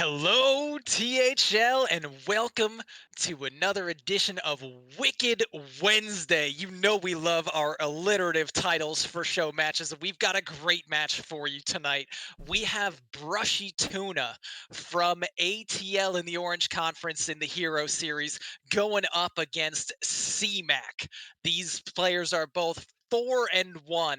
Hello, THL, and welcome to another edition of Wicked Wednesday. You know we love our alliterative titles for show matches, and we've got a great match for you tonight. We have BrushyTuna from ATL in the Orange Conference in the Hero Series going up against CMAC. These players are both 4-1,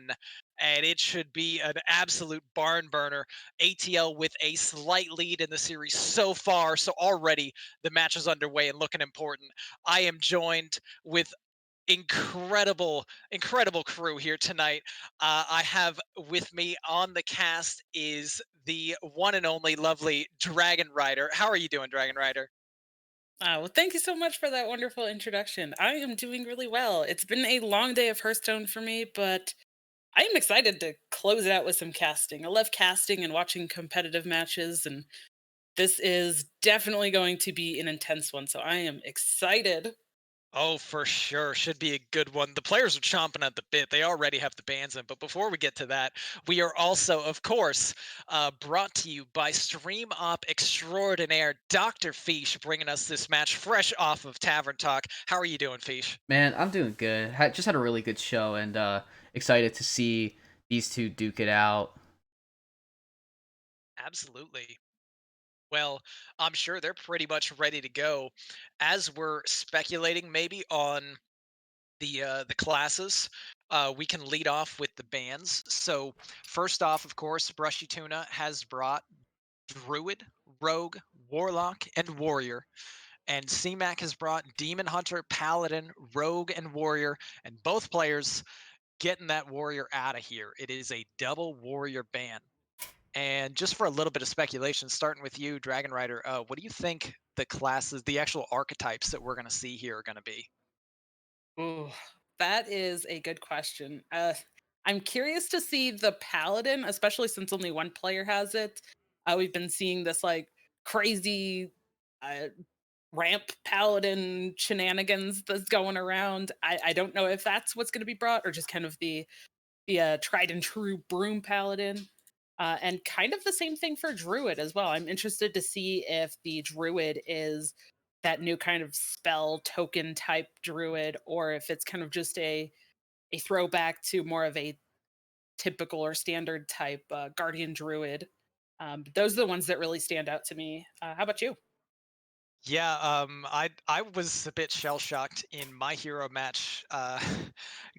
and it should be an absolute barn burner. ATL with a slight lead in the series so far. So already the match is underway and looking important. I am joined with incredible crew here tonight. I have with me on the cast is the one and only lovely Dragonrider. How are you doing, Dragonrider? Well, thank you so much for that wonderful introduction. I am doing really well. It's been a long day of Hearthstone for me, but I am excited to close it out with some casting. I love casting and watching competitive matches, and this is definitely going to be an intense one. So I am excited. Oh, for sure. Should be a good one. The players are chomping at the bit. They already have the bands in. But before we get to that, we are also, of course, brought to you by Stream Op Extraordinaire, Dr. Fish, bringing us this match fresh off of Tavern Talk. How are you doing, Fish? Man, I'm doing good. Just had a really good show and excited to see these two duke it out. Absolutely. Well, I'm sure they're pretty much ready to go. As we're speculating maybe on the classes. We can lead off with the bands. So first off, of course, Brushy Tuna has brought Druid, Rogue, Warlock, and Warrior. And CMAC has brought Demon Hunter, Paladin, Rogue, and Warrior. And both players getting that Warrior out of here. It is a double Warrior ban. And just for a little bit of speculation, starting with you, Dragon Rider, what do you think the classes, the actual archetypes that we're going to see here are going to be? Ooh, that is a good question. I'm curious to see the Paladin, especially since only one player has it. We've been seeing this like crazy uh, ramp paladin shenanigans that's going around. I don't know if that's what's going to be brought or just kind of the tried and true broom paladin. And kind of the same thing for druid as well. I'm interested to see if the druid is that new kind of spell token type druid or if it's kind of just a throwback to more of a typical or standard type guardian druid. But those are the ones that really stand out to me. How about you? Yeah, I was a bit shell shocked in my hero match,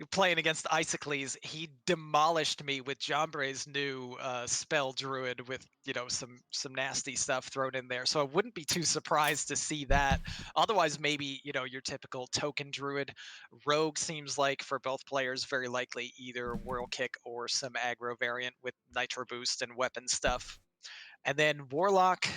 playing against Isocles. He demolished me with Jombray's new spell druid with some nasty stuff thrown in there. So I wouldn't be too surprised to see that. Otherwise, maybe your typical token druid. Rogue seems like for both players very likely either Whirl Kick or some aggro variant with Nitro Boost and weapon stuff. And then Warlock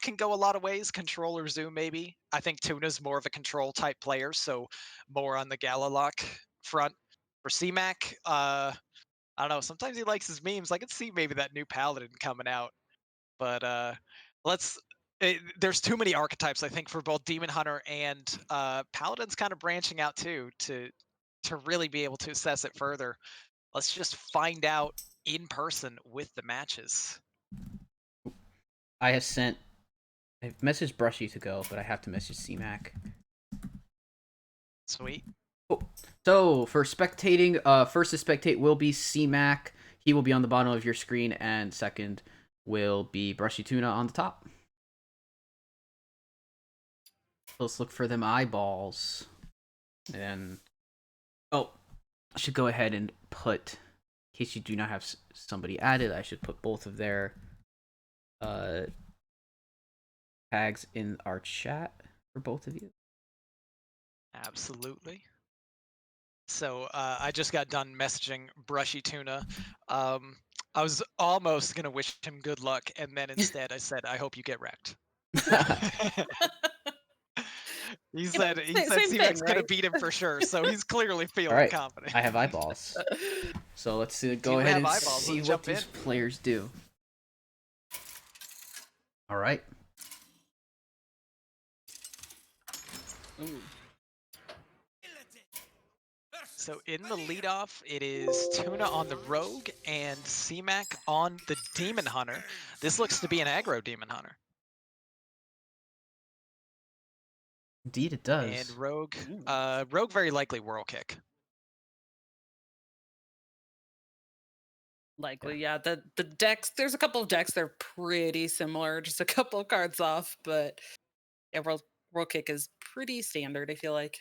can go a lot of ways. Controller Zoom, maybe. I think Tuna's more of a control type player, so more on the Galalock front. For CMAC, I don't know. Sometimes he likes his memes. I could see maybe that new Paladin coming out, but let's. There's too many archetypes, I think, for both Demon Hunter and Paladin's kind of branching out too to really be able to assess it further. Let's just find out in person with the matches. I have sent I've messaged Brushy to go, but I have to message CMAC. Sweet. Oh. So for spectating, first to spectate will be CMAC. He will be on the bottom of your screen, and second will be Brushy Tuna on the top. Let's look for them eyeballs. And oh, I should go ahead and put, in case you do not have somebody added, I should put both of their uh tags in our chat for both of you. Absolutely. So I just got done messaging Brushy Tuna. I was almost gonna wish him good luck, and then instead I said, "I hope you get wrecked." he You know, said he said same thing, C-Mac's gonna right? beat him for sure, so he's clearly All feeling right, confident. I have eyeballs. So let's go Do ahead have and eyeballs? see Let's what jump in. these players do. All right. Ooh. So in the leadoff, it is Tuna on the Rogue and C-Mac on the Demon Hunter. This looks to be an aggro Demon Hunter. Indeed, it And does. Rogue, Rogue very likely Whirl Kick. Likely, yeah. The decks, there's a couple of decks that are pretty similar, just a couple of cards off, but yeah, World Kick is pretty standard, I feel like.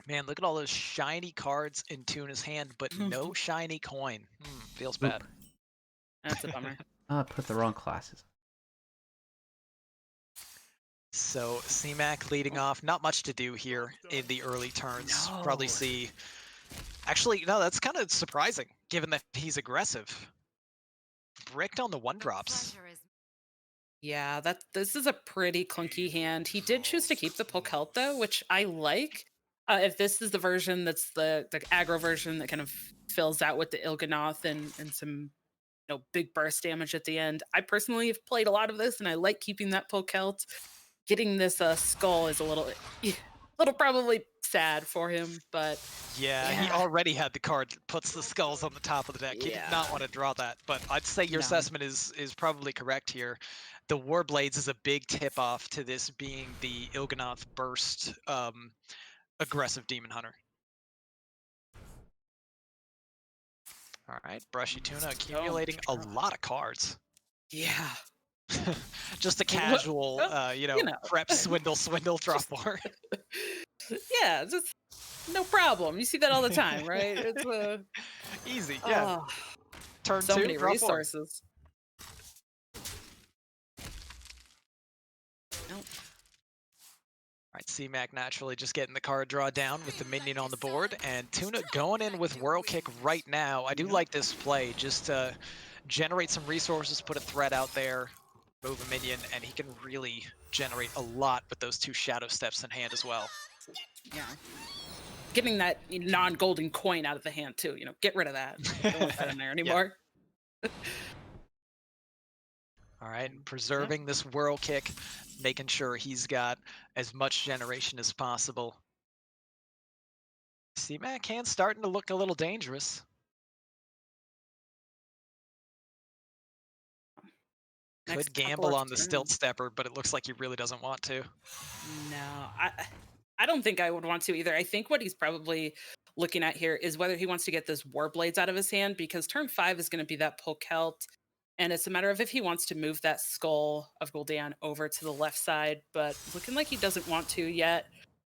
Man, look at all those shiny cards in Tuna's hand, but no shiny coin. Feels bad. Oop. That's a bummer. Put the wrong classes. So CMAC leading off, not much to do here in the early turns. Probably No. see. Actually, no, that's kind of surprising, given that he's aggressive. Bricked on the 1-drops. Yeah, this is a pretty clunky hand. He did choose to keep the Pokelt though, which I like. If this is the version that's the aggro version that kind of fills out with the Il'gynoth and some big burst damage at the end. I personally have played a lot of this and I like keeping that Pokelt. Getting this skull is a little probably sad for him, but Yeah, he already had the card that puts the skulls on the top of the deck. He did not want to draw that, but I'd say your assessment is probably correct here. The Warblades is a big tip-off to this being the Il'gynoth burst aggressive Demon Hunter. All right, BrushyTuna accumulating a lot of cards. Yeah. Just a casual, prep, swindle, drop more. Yeah, just no problem. You see that all the time, right? It's easy, yeah. Turn so 2, many draw 4. resources. Nope. All right, CMAC naturally just getting the card draw down with the minion on the board, and Tuna going in with Whirl Kick right now. I do like this play, just to generate some resources, put a threat out there, move a minion, and he can really generate a lot with those 2 Shadow Steps in hand as well. Yeah. Getting that non-golden coin out of the hand too, get rid of that. Don't want that in there anymore. All right, preserving this Whirl Kick, making sure he's got as much generation as possible. CMAC hand's starting to look a little dangerous. Could gamble on the Stilt Stepper, but it looks like he really doesn't want to. No, I don't think I would want to either. I think what he's probably looking at here is whether he wants to get this Warblades out of his hand, because turn 5 is going to be that Pokelt. And it's a matter of if he wants to move that Skull of Gul'dan over to the left side, but looking like he doesn't want to yet.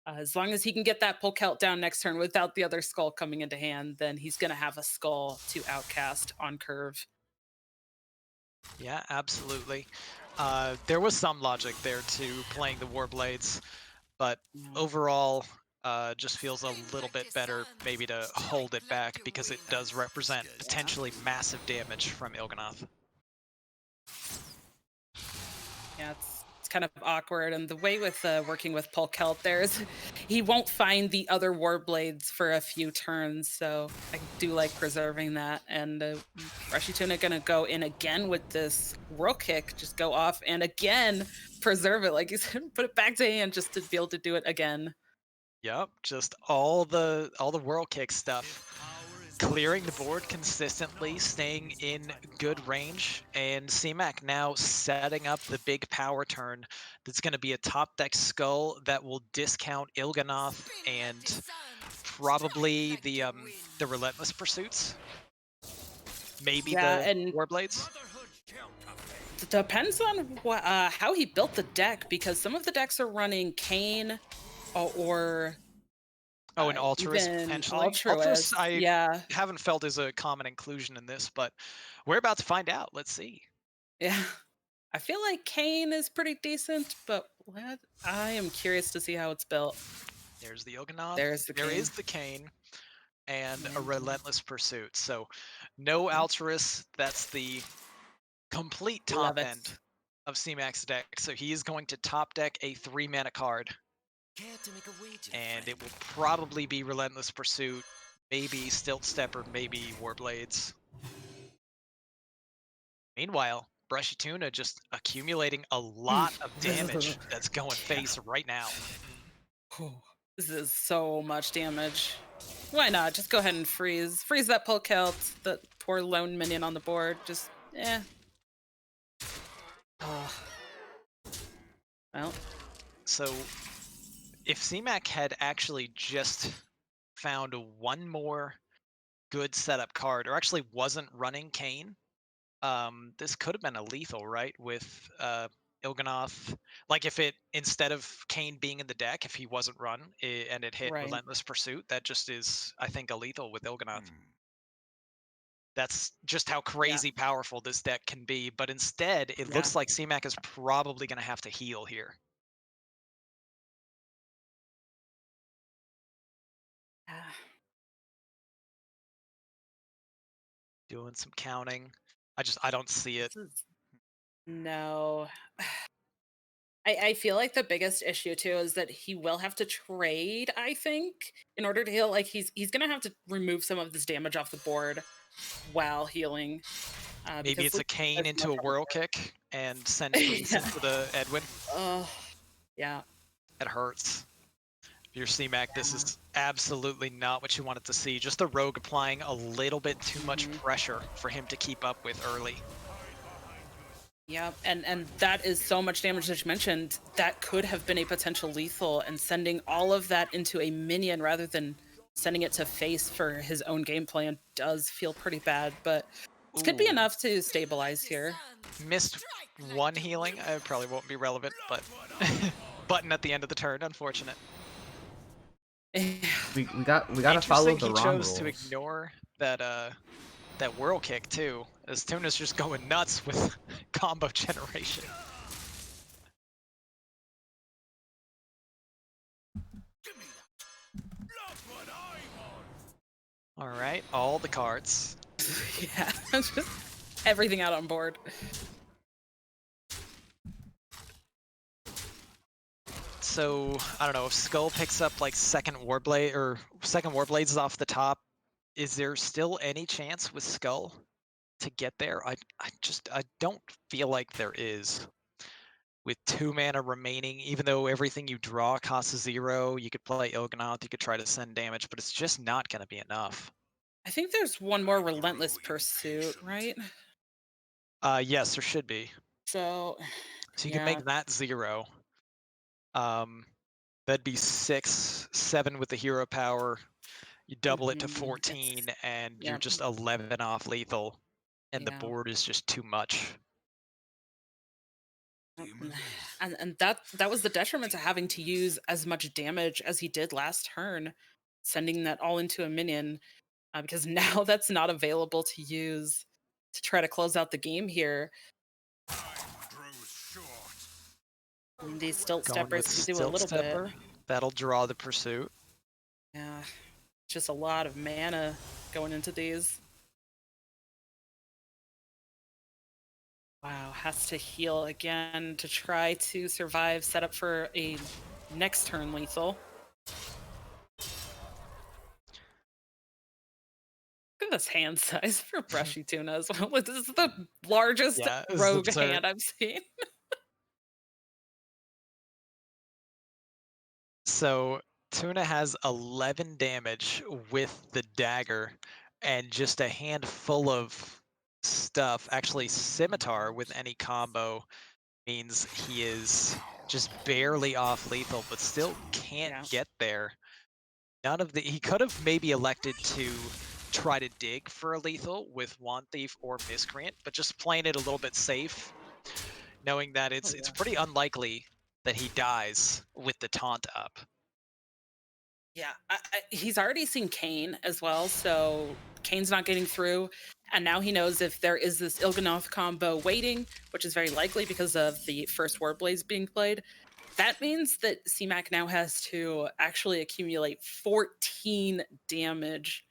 As long as he can get that Pokelt down next turn without the other Skull coming into hand, then he's going to have a Skull to outcast on curve. Yeah, absolutely. There was some logic there to playing the Warblades, but overall, just feels a little bit better maybe to hold it back because it does represent potentially massive damage from Il'gynoth. Yeah, it's kind of awkward, and the way with working with Pokelt there is he won't find the other Warblades for a few turns, so I do like preserving that. And BrushyTuna gonna go in again with this Whirl Kick, just go off and again preserve it, like you said, put it back to hand just to be able to do it again. Yep, just all the Whirl Kick stuff. Clearing the board consistently, staying in good range, and CMAC now setting up the big power turn that's going to be a top deck Skull that will discount Il'gynoth and probably the Relentless Pursuits. Maybe the Warblades. It depends on how he built the deck, because some of the decks are running Kane or an Altruist potentially. Altruist, I haven't felt is a common inclusion in this, but we're about to find out. Let's see. Yeah, I feel like Kane is pretty decent, but I am curious to see how it's built. There's the Il'gynoth. There is the Kane, and a Relentless Pursuit. So no Altruist. That's the complete top end of CMAC's deck. So he is going to top deck a 3-mana card. And it will probably be Relentless Pursuit, maybe Stilt Stepper, maybe Warblades. Meanwhile, BrushyTuna just accumulating a lot of damage that's going face right now. This is so much damage. Why not? Just go ahead and freeze that Pokelt, that poor lone minion on the board. Just, Well, So if CMAC had actually just found one more good setup card, or actually wasn't running Kane, this could have been a lethal, right? With Il'gynoth, like if it instead of Kane being in the deck, if he wasn't run and it hit right. Relentless Pursuit, that just is, I think, a lethal with Il'gynoth. That's just how Yeah. crazy powerful this deck can be. But instead, it Yeah. looks like CMAC is probably going to have to heal here. Ah, Doing some counting. I don't see it. this is no. I feel like the biggest issue too is that he will have to trade, I think, in order to heal. Like he's gonna have to remove some of this damage off the board while healing. Maybe Because it's a Luke Kane has into much a on the whirl kick and send board. Fleece Yeah. into the Edwin. Oh, yeah. It hurts. If you're CMAC, this Yeah. is absolutely not what you wanted to see. Just the rogue applying a little bit too much Mhm. pressure for him to keep up with early. Yep, and that is so much damage that you mentioned. That could have been a potential lethal, and sending all of that into a minion rather than sending it to face for his own game plan does feel pretty bad, but this could be Ooh, enough to stabilize here. missed one healing. It probably won't be relevant, but button at the end of the turn, unfortunate. We gotta follow Interesting the he ROM chose to rules. ignore that whirl kick too, as Tuna's just going nuts with combo generation. All right, all the cards. Yeah, just everything out on board. So I don't know if Skull picks up like second Warblades off the top. Is there still any chance with Skull to get there? I don't feel like there is. With 2 mana remaining, even though everything you draw costs 0, you could play Il'gynoth, you could try to send damage, but it's just not going to be enough. I think there's one more relentless pursuit, right? Yes, there should be. So, So you can yeah. make that 0. Um, that'd be 6, 7 with the hero power. You double it to It's 14, and you're yeah, just 11 off lethal, and the yeah. board is just too much. And that was the detriment to having to use as much damage as he did last turn, sending that all into a minion, because now that's not available to use to try to close out the game here. And these stilt Going with steppers can do a Stilt little bit. Stepper, that'll draw the pursuit. Yeah, just a lot of mana going into these. Wow, has to heal again to try to survive. Set up for a next turn lethal. Look at this hand size for BrushyTuna as well. This is the largest Yeah, this is rogue absurd. hand I've seen. So Tuna has 11 damage with the dagger and just a handful of stuff. Actually, Scimitar with any combo means he is just barely off lethal, but still can't Yeah. get there. He could have maybe elected to try to dig for a lethal with Wand Thief or Miscreant, but just playing it a little bit safe, knowing that Oh it's yeah. pretty unlikely that he dies with the taunt up. Yeah. He's already seen Kane as well, so Kane's not getting through. And now he knows if there is this Il'gynoth combo waiting, which is very likely because of the first Warblades being played. That means that CMAC now has to actually accumulate 14 damage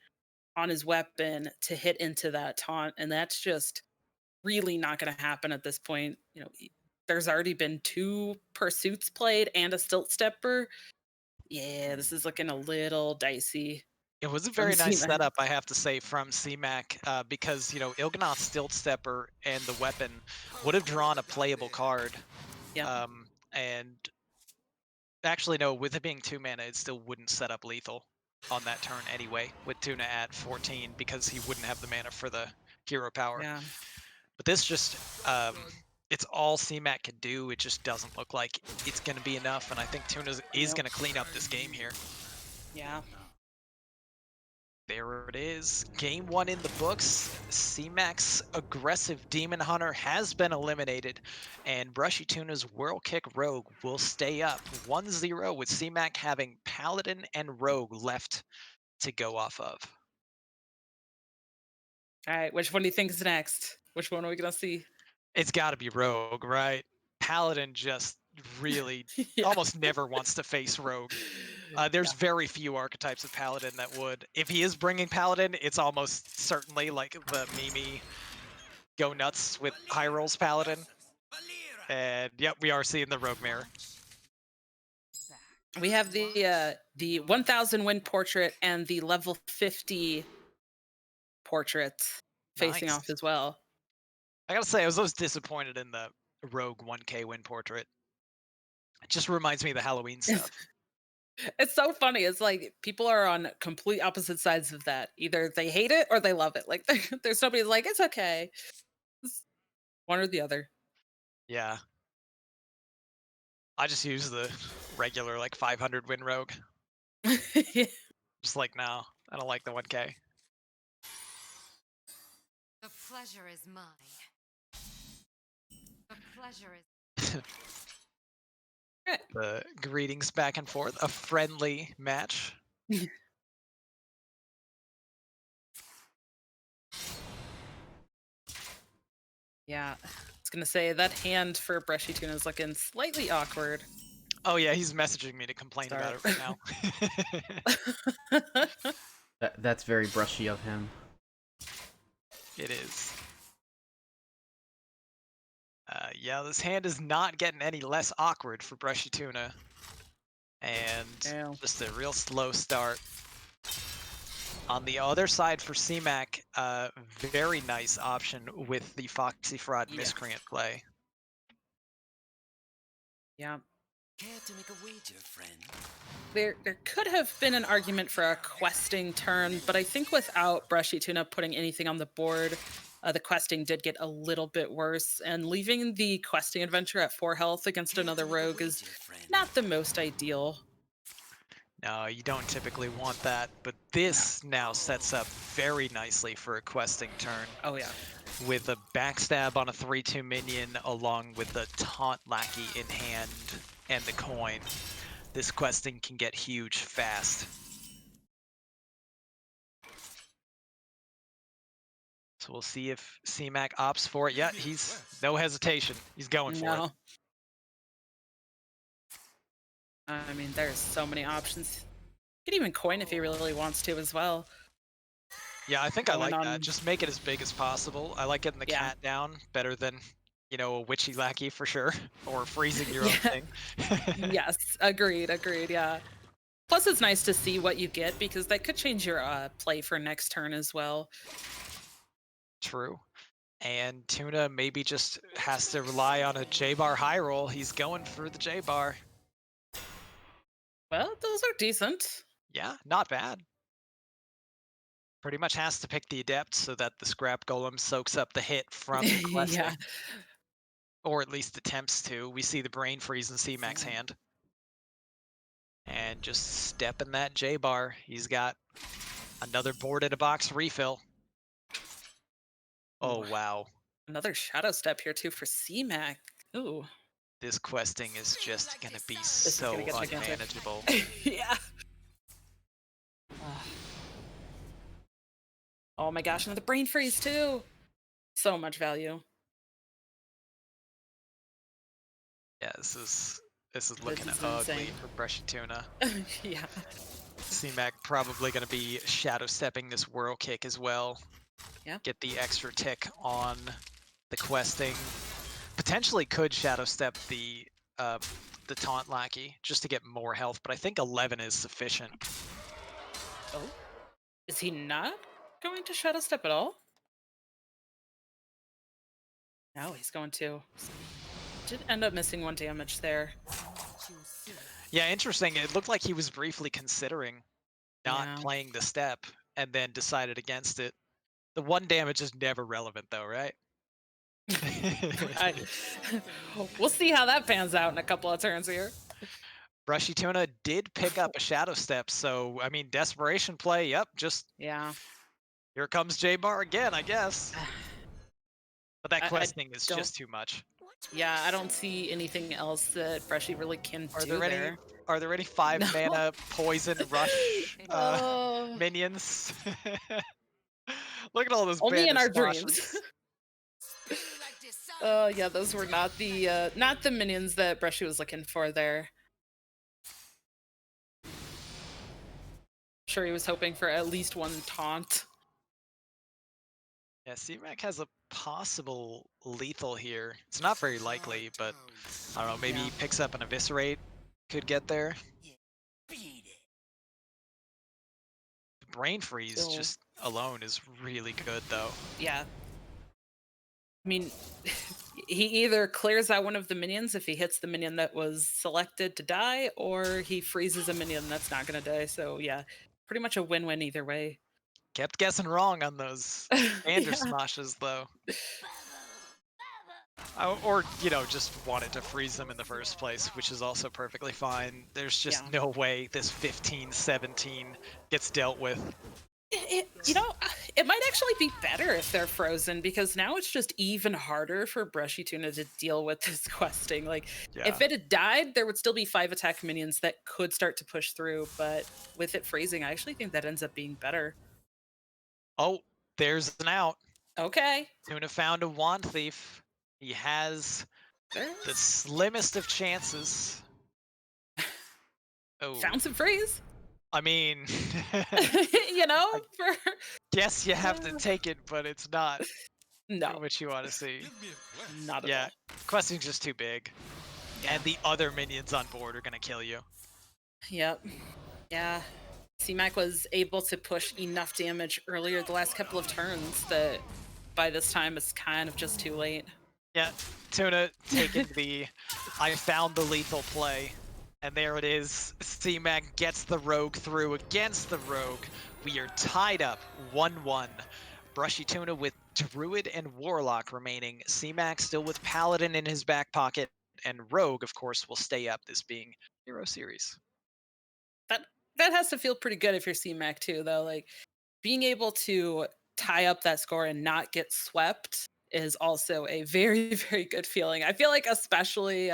on his weapon to hit into that taunt. And that's just really not going to happen at this point. There's already been 2 pursuits played and a stilt stepper. Yeah, this is looking a little dicey It was a from very nice CMAC. setup, I have to say, from CMAC, because, Il'gynoth Stilt Stepper and the weapon would have drawn a playable card. Yep. And actually, no, with it being 2 mana, it still wouldn't set up lethal on that turn anyway, with Tuna at 14, because he wouldn't have the mana for the hero power. Yeah. But this just, It's all CMAC can do. It just doesn't look like it's going to be enough, and I think Tuna is Yep. going to clean up this game here. Yeah. There it is. Game 1 in the books. CMAC's aggressive Demon Hunter has been eliminated, and BrushyTuna's Whirl Kick Rogue will stay up 1-0 with CMAC having Paladin and Rogue left to go off of. All right. Which one do you think is next? Which one are we gonna see? It's got to be Rogue, right? Paladin just really Yeah. almost never wants to face Rogue. There's Yeah. very few archetypes of Paladin that would. If he is bringing Paladin, it's almost certainly like the Mimi go nuts with high rolls Paladin. And yep, we are seeing the Rogue Mirror. We have the 1000 win portrait and the level 50 portrait facing Nice. off as well. I gotta say, I was disappointed in the Rogue 1K win portrait. It just reminds me of the Halloween stuff. It's so funny. It's like people are on complete opposite sides of that. Either they hate it or they love it. Like there's nobody like it's okay. It's one or the other. Yeah. I just use the regular like 500 win Rogue. Yeah. Just like, no, I don't like the 1K. The pleasure is mine. The pleasure is The greetings back and forth. A friendly match. Yeah. I was gonna say that hand for BrushyTuna is looking slightly awkward. Oh yeah, he's messaging me to complain Sorry. about it right now. That's very brushy of him. It is. Yeah, this hand is not getting any less awkward for BrushyTuna. And Damn. just a real slow start. On the other side for CMAC, very nice option with the Foxy Fraud Yeah. Miscreant play. Yeah. Care to make a wager, friend? There could have been an argument for a questing turn, but I think without BrushyTuna putting anything on the board, the questing did get a little bit worse, and leaving the questing adventure at 4 health against another rogue is not the most ideal. No, you don't typically want that, but this now sets up very nicely for a questing turn. Oh yeah. With a backstab on a 3/2 minion along with the taunt lackey in hand and the coin. This questing can get huge fast. So we'll see if CMAC opts for it. Yeah, he's no hesitation. He's going for it. I mean, there's so many options. He can even coin if he really wants to as well. Yeah, I think I Going like that. on- Just make it as big as possible. I like getting the Yeah. cat down better than, you know, a witchy lackey for sure. Or freezing your own Yeah. thing. Yes, agreed, yeah. Plus, it's nice to see what you get because that could change your play for next turn as well. True. And Tuna maybe just has to rely on a J-bar high roll. He's going for the J-bar. Well, those are decent. Yeah, not bad. Pretty much has to pick the Adept so that the Scrap Golem soaks up the hit from the questing. Yeah. Or at least attempts to. We see the Brain Freeze in C-Mac's hand. And just stepping that J-bar. He's got another board in a box refill. Oh, Ooh. wow. Another shadow step here too for CMAC. Ooh. This questing is just going to be is so gonna get gigantic. unmanageable. Yeah. Oh my gosh, another brain freeze too. So much value. Yeah, this is looking is ugly insane. for BrushyTuna. Yeah. CMAC probably going to be shadow stepping this Whirl Kick as well. Yeah. Get the extra tick on the questing. Potentially could shadow step the taunt lackey just to get more health, but I think 11 is sufficient. Oh. Is he not going to shadow step at all? No, he's going to. Did end up missing 1 damage there. Yeah, interesting. It looked like he was briefly considering not Yeah. playing the step and then decided against it. The 1 damage is never relevant though, right? We'll see how that pans out in a couple of turns here. BrushyTuna did pick up a Shadow Step, so I mean, desperation play. Yep, just Yeah. here comes J-Bar again, I guess. But that I questing is don't- just too much. Yeah, I don't see anything else that Brushy really can Are do there any? there. Are there any 5 No. mana poison rush Oh. minions? Look at all those Only in banish our dreams. splashes. Oh yeah, those were not the minions that Brushy was looking for there. Sure, he was hoping for at least one taunt. Yeah, CMAC has a possible lethal here. It's not very likely, but I don't know, maybe he picks up an Eviscerate, could get there. Brain Freeze Still- just alone is really good, though. Yeah. I mean, he either clears out one of the minions if he hits the minion that was selected to die, or he freezes a minion that's not going to die. So yeah, pretty much a win-win either way. Kept guessing wrong on those Bander Smashes, though. Or, you know, just wanted to freeze them in the first place, which is also perfectly fine. There's just no way this 15-17 gets dealt with. You know, it might actually be better if they're frozen, because now it's just even harder for BrushyTuna to deal with this questing. Like, if it had died, there would still be 5 attack minions that could start to push through, but with it freezing, I actually think that ends up being better. Oh, there's an out. Okay. Tuna found a Wand Thief. He has the slimmest of chances. Oh. Found some freeze. I mean, you know, guess you have to take it, but it's not no what you want to see. Not at all. Questing's just too big. And the other minions on board are going to kill you. Yep. Yeah. CMAC was able to push enough damage earlier the last couple of turns that by this time it's kind of just too late. Yeah, Tuna taking the I found the lethal play. And there it is. CMAC gets the rogue through against the rogue. We are tied up 1-1. BrushyTuna with Druid and Warlock remaining. CMAC still with Paladin in his back pocket. And Rogue, of course, will stay up, this being Hero Series. That has to feel pretty good if you're CMAC too, though. Like, being able to tie up that score and not get swept is also a very, very good feeling. I feel like especially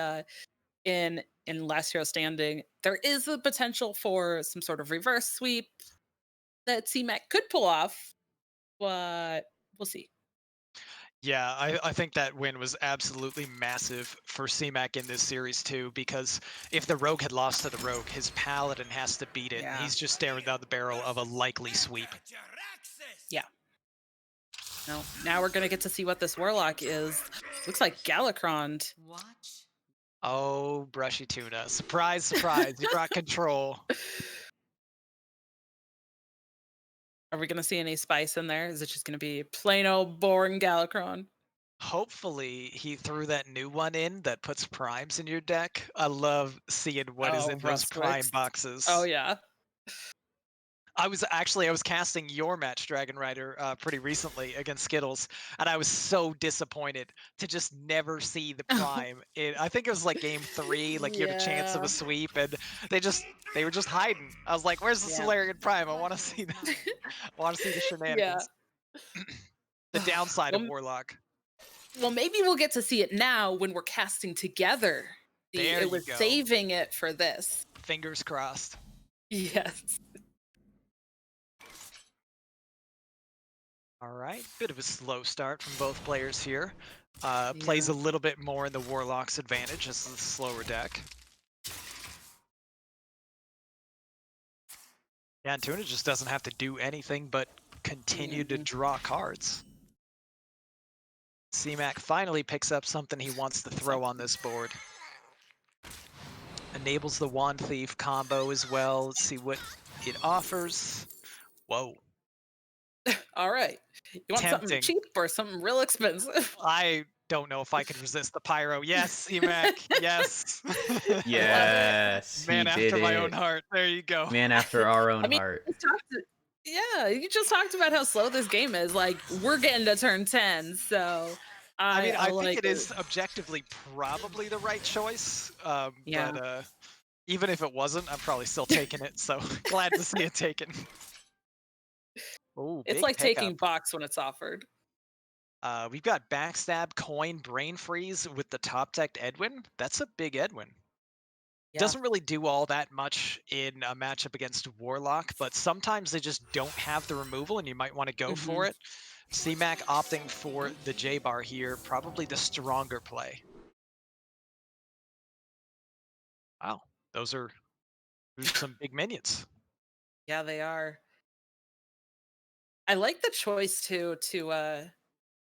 in Last Hero Standing, there is the potential for some sort of reverse sweep that CMAC could pull off, but we'll see. Yeah, I think that win was absolutely massive for CMAC in this series too, because if the Rogue had lost to the Rogue, his Paladin has to beat it. Yeah. He's just staring down the barrel of a likely sweep. Yeah. No, now we're going to get to see what this Warlock is. Looks like Galakron. Watch. Oh, BrushyTuna. Surprise, surprise. You brought control. Are we going to see any spice in there? Is it just going to be plain old boring Galakron? Hopefully he threw that new one in that puts primes in your deck. I love seeing what is in those prime boxes. Oh, yeah. I was casting your match, Dragonrider, pretty recently against Skittles, and I was so disappointed to just never see the prime. I think it was like game 3, like you had a chance of a sweep, and they were just hiding. I was like, "Where's the Solarian Prime? I want to see that. I want to see the shenanigans." The downside of Warlock. Well, maybe we'll get to see it now when we're casting together. There it was you go. saving it for this. Fingers crossed. Yes. All right, bit of a slow start from both players here. Plays a little bit more in the Warlock's advantage as the slower deck. Yeah, and Tuna just doesn't have to do anything but continue to draw cards. CMAC finally picks up something he wants to throw on this board. Enables the Wand Thief combo as well. Let's see what it offers. Whoa. All right. You want something cheap or something real expensive? I don't know if I can resist the pyro. Yes, CMAC. Yes. Yes. Man after my own heart. There you go. Man after our own heart. Yeah, you just talked about how slow this game is. Like, we're getting to turn 10, so I mean, I think like it is objectively probably the right choice, Yeah. but even if it wasn't, I'm probably still taking it. So glad to see it taken. Oh, It's big like pickup. taking box when it's offered. We've got backstab, coin, brain freeze with the top decked Edwin. That's a big Edwin. Yeah. Doesn't really do all that much in a matchup against Warlock, but sometimes they just don't have the removal, and you might want to go for it. CMAC opting for the J bar here, probably the stronger play. Wow, those are some big minions. Yeah, they are. I like the choice too to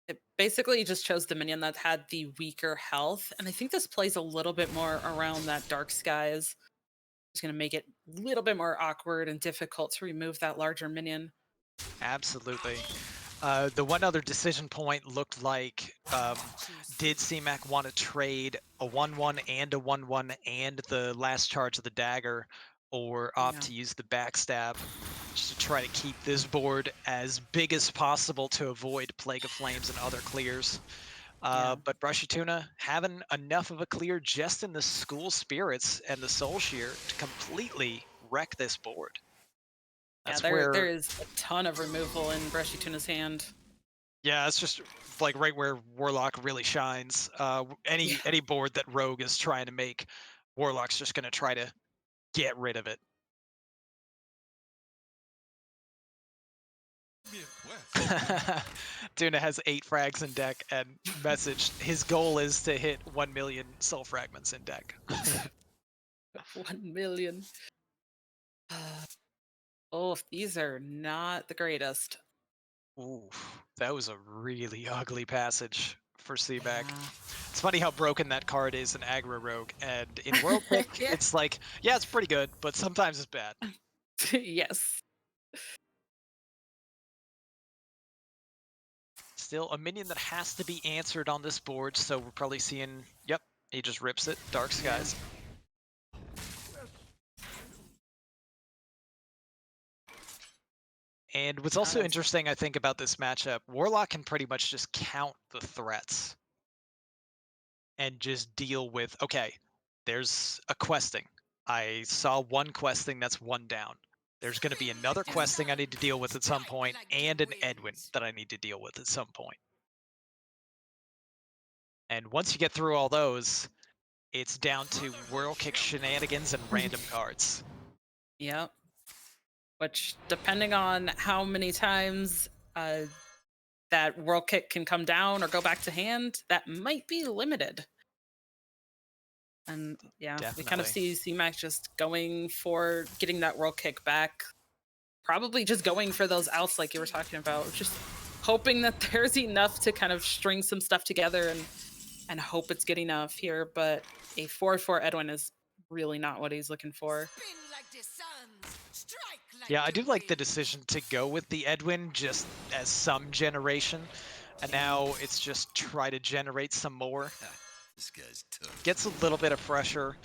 it basically just chose the minion that had the weaker health, and I think this plays a little bit more around that dark skies. It's going to make it a little bit more awkward and difficult to remove that larger minion. Absolutely. The one other decision point looked like, did CMAC want to trade a 1/1 and a 1/1 and the last charge of the dagger, or opt Yeah. to use the backstab just to try to keep this board as big as possible to avoid Plague of Flames and other clears. Yeah. But BrushyTuna having enough of a clear just in the School Spirits and the Soul Shear to completely wreck this board. That's Yeah, there where, is a ton of removal in BrushyTuna's hand. yeah, it's just like right where Warlock really shines. Any board that Rogue is trying to make, Warlock's just going to try to get rid of it. Tuna has 8 frags in deck and messaged his goal is to hit 1 million soul fragments in deck. 1 million. Oh, these are not the greatest. Ooh, that was a really ugly passage for CMAC. Yeah. It's funny how broken that card is in aggro rogue, and in world pick, Yeah. it's like, yeah, it's pretty good, but sometimes it's bad. Yes. Still a minion that has to be answered on this board, so we're probably seeing, yep, he just rips it, Dark Skies. And what's also interesting, I think, about this matchup, Warlock can pretty much just count the threats and just deal with, okay, there's a questing. I saw one questing, that's one down. There's going to be another questing I need to deal with at some point, and an Edwin that I need to deal with at some point. And once you get through all those, it's down to Whirl Kick shenanigans and random cards. Yep. Which, depending on how many times that Whirl Kick can come down or go back to hand, that might be limited. And yeah, we kind of Definitely. see CMAC just going for getting that Whirl Kick back. Probably just going for those outs like you were talking about. Just hoping that there's enough to kind of string some stuff together and hope it's good enough here. But a 4/4 Edwin is really not what he's looking for. Yeah, I do like the decision to go with the Edwin just as some generation. And now it's just try to generate some more. This guy's tough. Gets a little bit of pressure.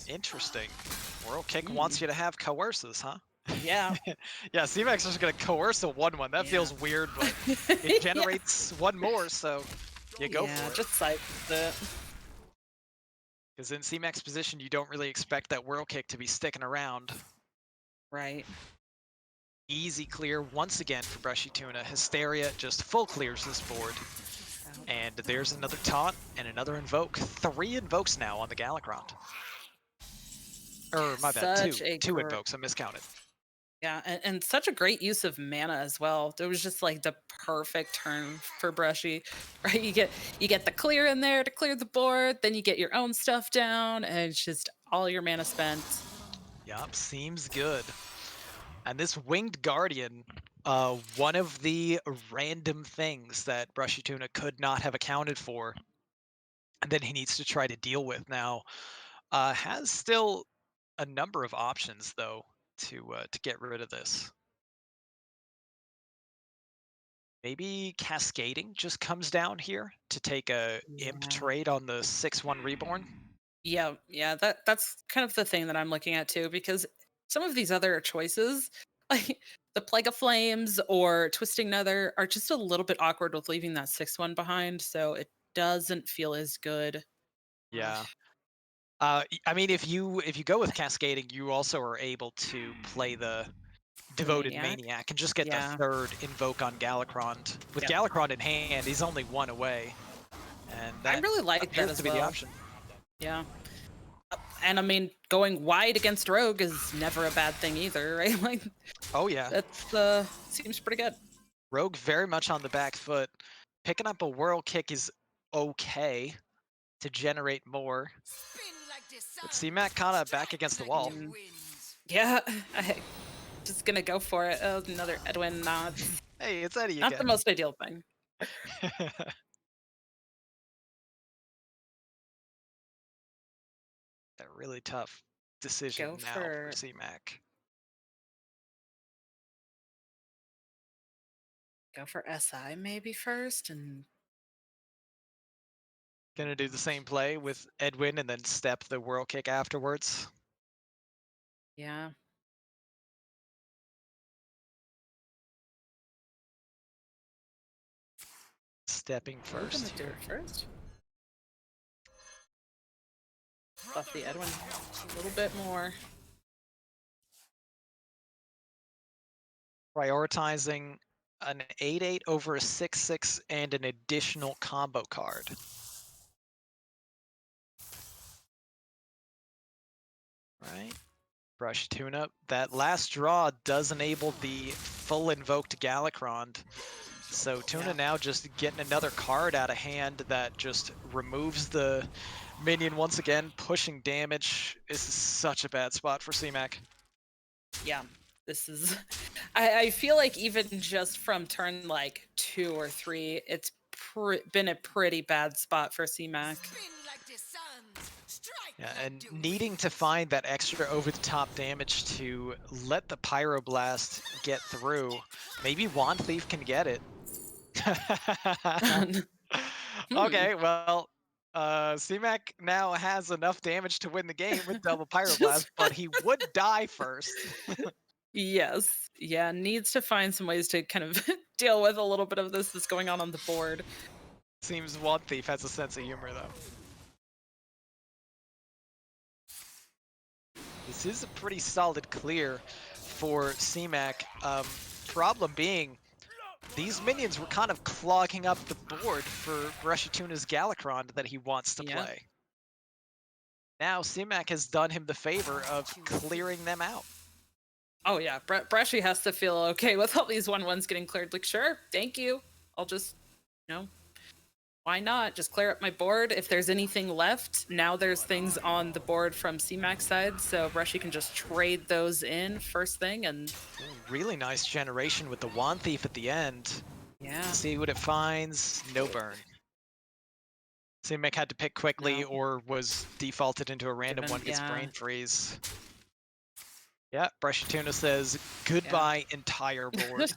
Interesting. Whirl Kick wants you to have coerces, huh? Yeah. Yeah, CMAX is just going to coerce a 1/1. That feels weird, but it generates one more, so you go for it. Just cycles it. Because in CMAX position, you don't really expect that Whirl Kick to be sticking around. Right. Easy clear once again for BrushyTuna. Hysteria just full clears this board. And there's another taunt and another invoke. 3 invokes now on the Galakrond. Or my bad, two invokes. I miscounted. Yeah, and such a great use of mana as well. It was just like the perfect turn for Brushy. Right? You get the clear in there to clear the board, then you get your own stuff down, and it's just all your mana spent. Yup, seems good. And this Winged Guardian, one of the random things that BrushyTuna could not have accounted for, and then he needs to try to deal with now, has still a number of options though to get rid of this. Maybe Cascading just comes down here to take a imp trade on the 6/1 Reborn. Yeah, that's kind of the thing that I'm looking at too, because some of these other choices, like the Plague of Flames or Twisting Nether are just a little bit awkward with leaving that 6th one behind, so it doesn't feel as good. Yeah. I mean, if you go with cascading, you also are able to play the devoted Maniac. maniac and just get the Yeah. 3rd invoke on Galakrond. With Yep. Galakrond in hand, he's only 1 away, and I that really like that appears as to be the well. option. Yeah. And I mean, going wide against Rogue is never a bad thing either, right? Like, Oh yeah, that's seems pretty good. Rogue very much on the back foot. Picking up a whirl kick is okay to generate more. But CMAC kind of back against the wall. Yeah, I just gonna go for it. Oh, another Edwin, not Hey, it's Eddie not the again. most ideal thing. A really tough decision Go now for for CMAC. SI maybe first, and Gonna do the same play with Edwin and then step the whirl kick afterwards. yeah. Stepping We're gonna first do here. it first. Buff the Edwin a little bit more. Prioritizing an 8-8 over a 6-6 and an additional combo card. Right. BrushyTuna. That last draw does enable the full invoked Galakrond. So Tuna now just getting another card out of hand that just removes the minion once again, pushing damage. This is such a bad spot for CMAC. Yeah, this is. I feel like even just from turn like 2 or 3, it's been a pretty bad spot for CMAC. Yeah, and needing to find that extra over-the-top damage to let the Pyroblast get through. Maybe Wand Thief can get it. Okay, well, CMAC now has enough damage to win the game with double Pyroblast, but he would die first. Yes, yeah, needs to find some ways to kind of deal with a little bit of this that's going on the board. Seems Wand Thief has a sense of humor, though. This is a pretty solid clear for CMAC. Problem being, these minions were kind of clogging up the board for BrushyTuna's Galakrond that he wants to play. Now CMAC has done him the favor of clearing them out. Oh yeah, Brushy has to feel okay with all these 1/1s getting cleared. Like, sure, thank you. I'll just, why not? Just clear up my board. If there's anything left, now there's things on the board from CMAC's side, so Brushy can just trade those in first thing. And really nice generation with the Wand Thief at the end. yeah, See what it finds. No burn. CMAC had to pick quickly or was defaulted into a random one against Brain Freeze. Yeah, BrushyTuna says, goodbye entire board.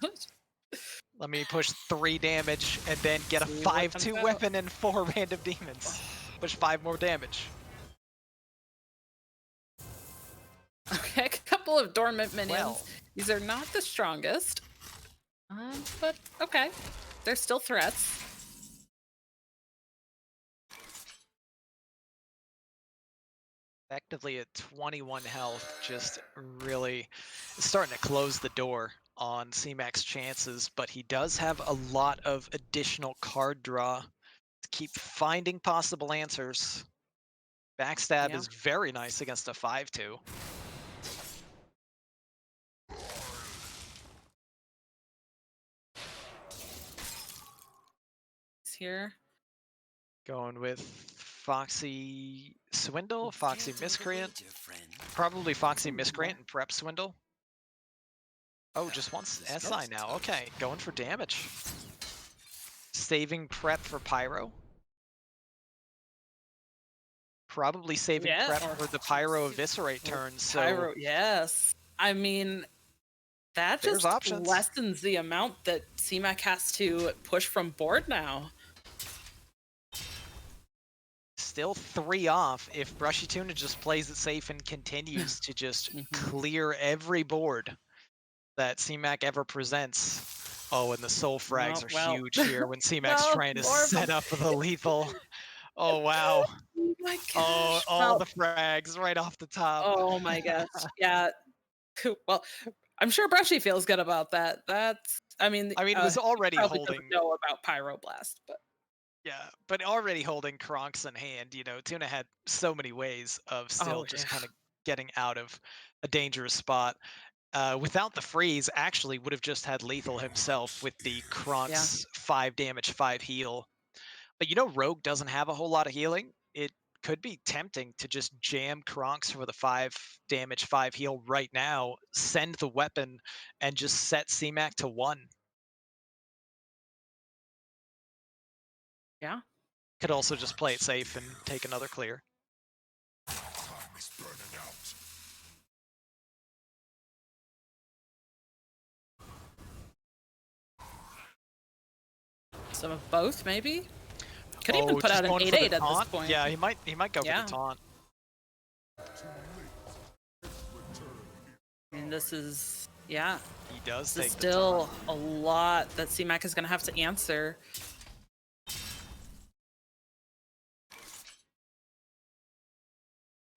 Let me push 3 damage and then get a 5/2 weapon and 4 random demons. Push 5 more damage. Okay, a couple of dormant minions. Well. These are not the strongest, but okay, they're still threats. Effectively at 21 health, just really starting to close the door on CMAC's chances, but he does have a lot of additional card draw to keep finding possible answers. Backstab is very nice against a 5/2. Here. Going with Foxy Swindle, Foxy Miscreant, probably Foxy Miscreant and Prep Swindle. Oh, just wants SI now. Okay, going for damage. Saving Prep for Pyro. Probably saving Prep for the Pyro Eviscerate turn. So Pyro, yes. I mean, that just lessens the amount that CMAC has to push from board now. Still 3 off if BrushyTuna just plays it safe and continues to just clear every board. that CMAC ever presents. Oh, and the soul frags are well. huge here when CMAC's No, trying to more of 'em. set up the lethal. Oh, wow. Oh my Oh, gosh. all Well, the frags right off the top. oh my gosh. Yeah. Well, I'm sure Brushy feels good about that. That's, I mean, I mean, it was he already probably doesn't holding, know about Pyroblast, but yeah, but already holding Kronks in hand. You know, Tuna had so many ways of still oh just yeah. kind of getting out of a dangerous spot. Without the freeze, actually would have just had lethal himself with the Yeah. Kronks 5 damage, 5 heal. But you know, Rogue doesn't have a whole lot of healing. It could be tempting to just jam Kronks for the 5 damage, 5 heal right now, send the weapon, and just set CMAC to 1. Yeah. Could also just play it safe and take another clear. Some of both, maybe? Could even Oh, put just out an going for the 8-8 at this taunt? point. Yeah, he might go Yeah. for the taunt. I mean, this is, yeah. He does This is take the taunt. still a lot that CMAC is going to have to answer.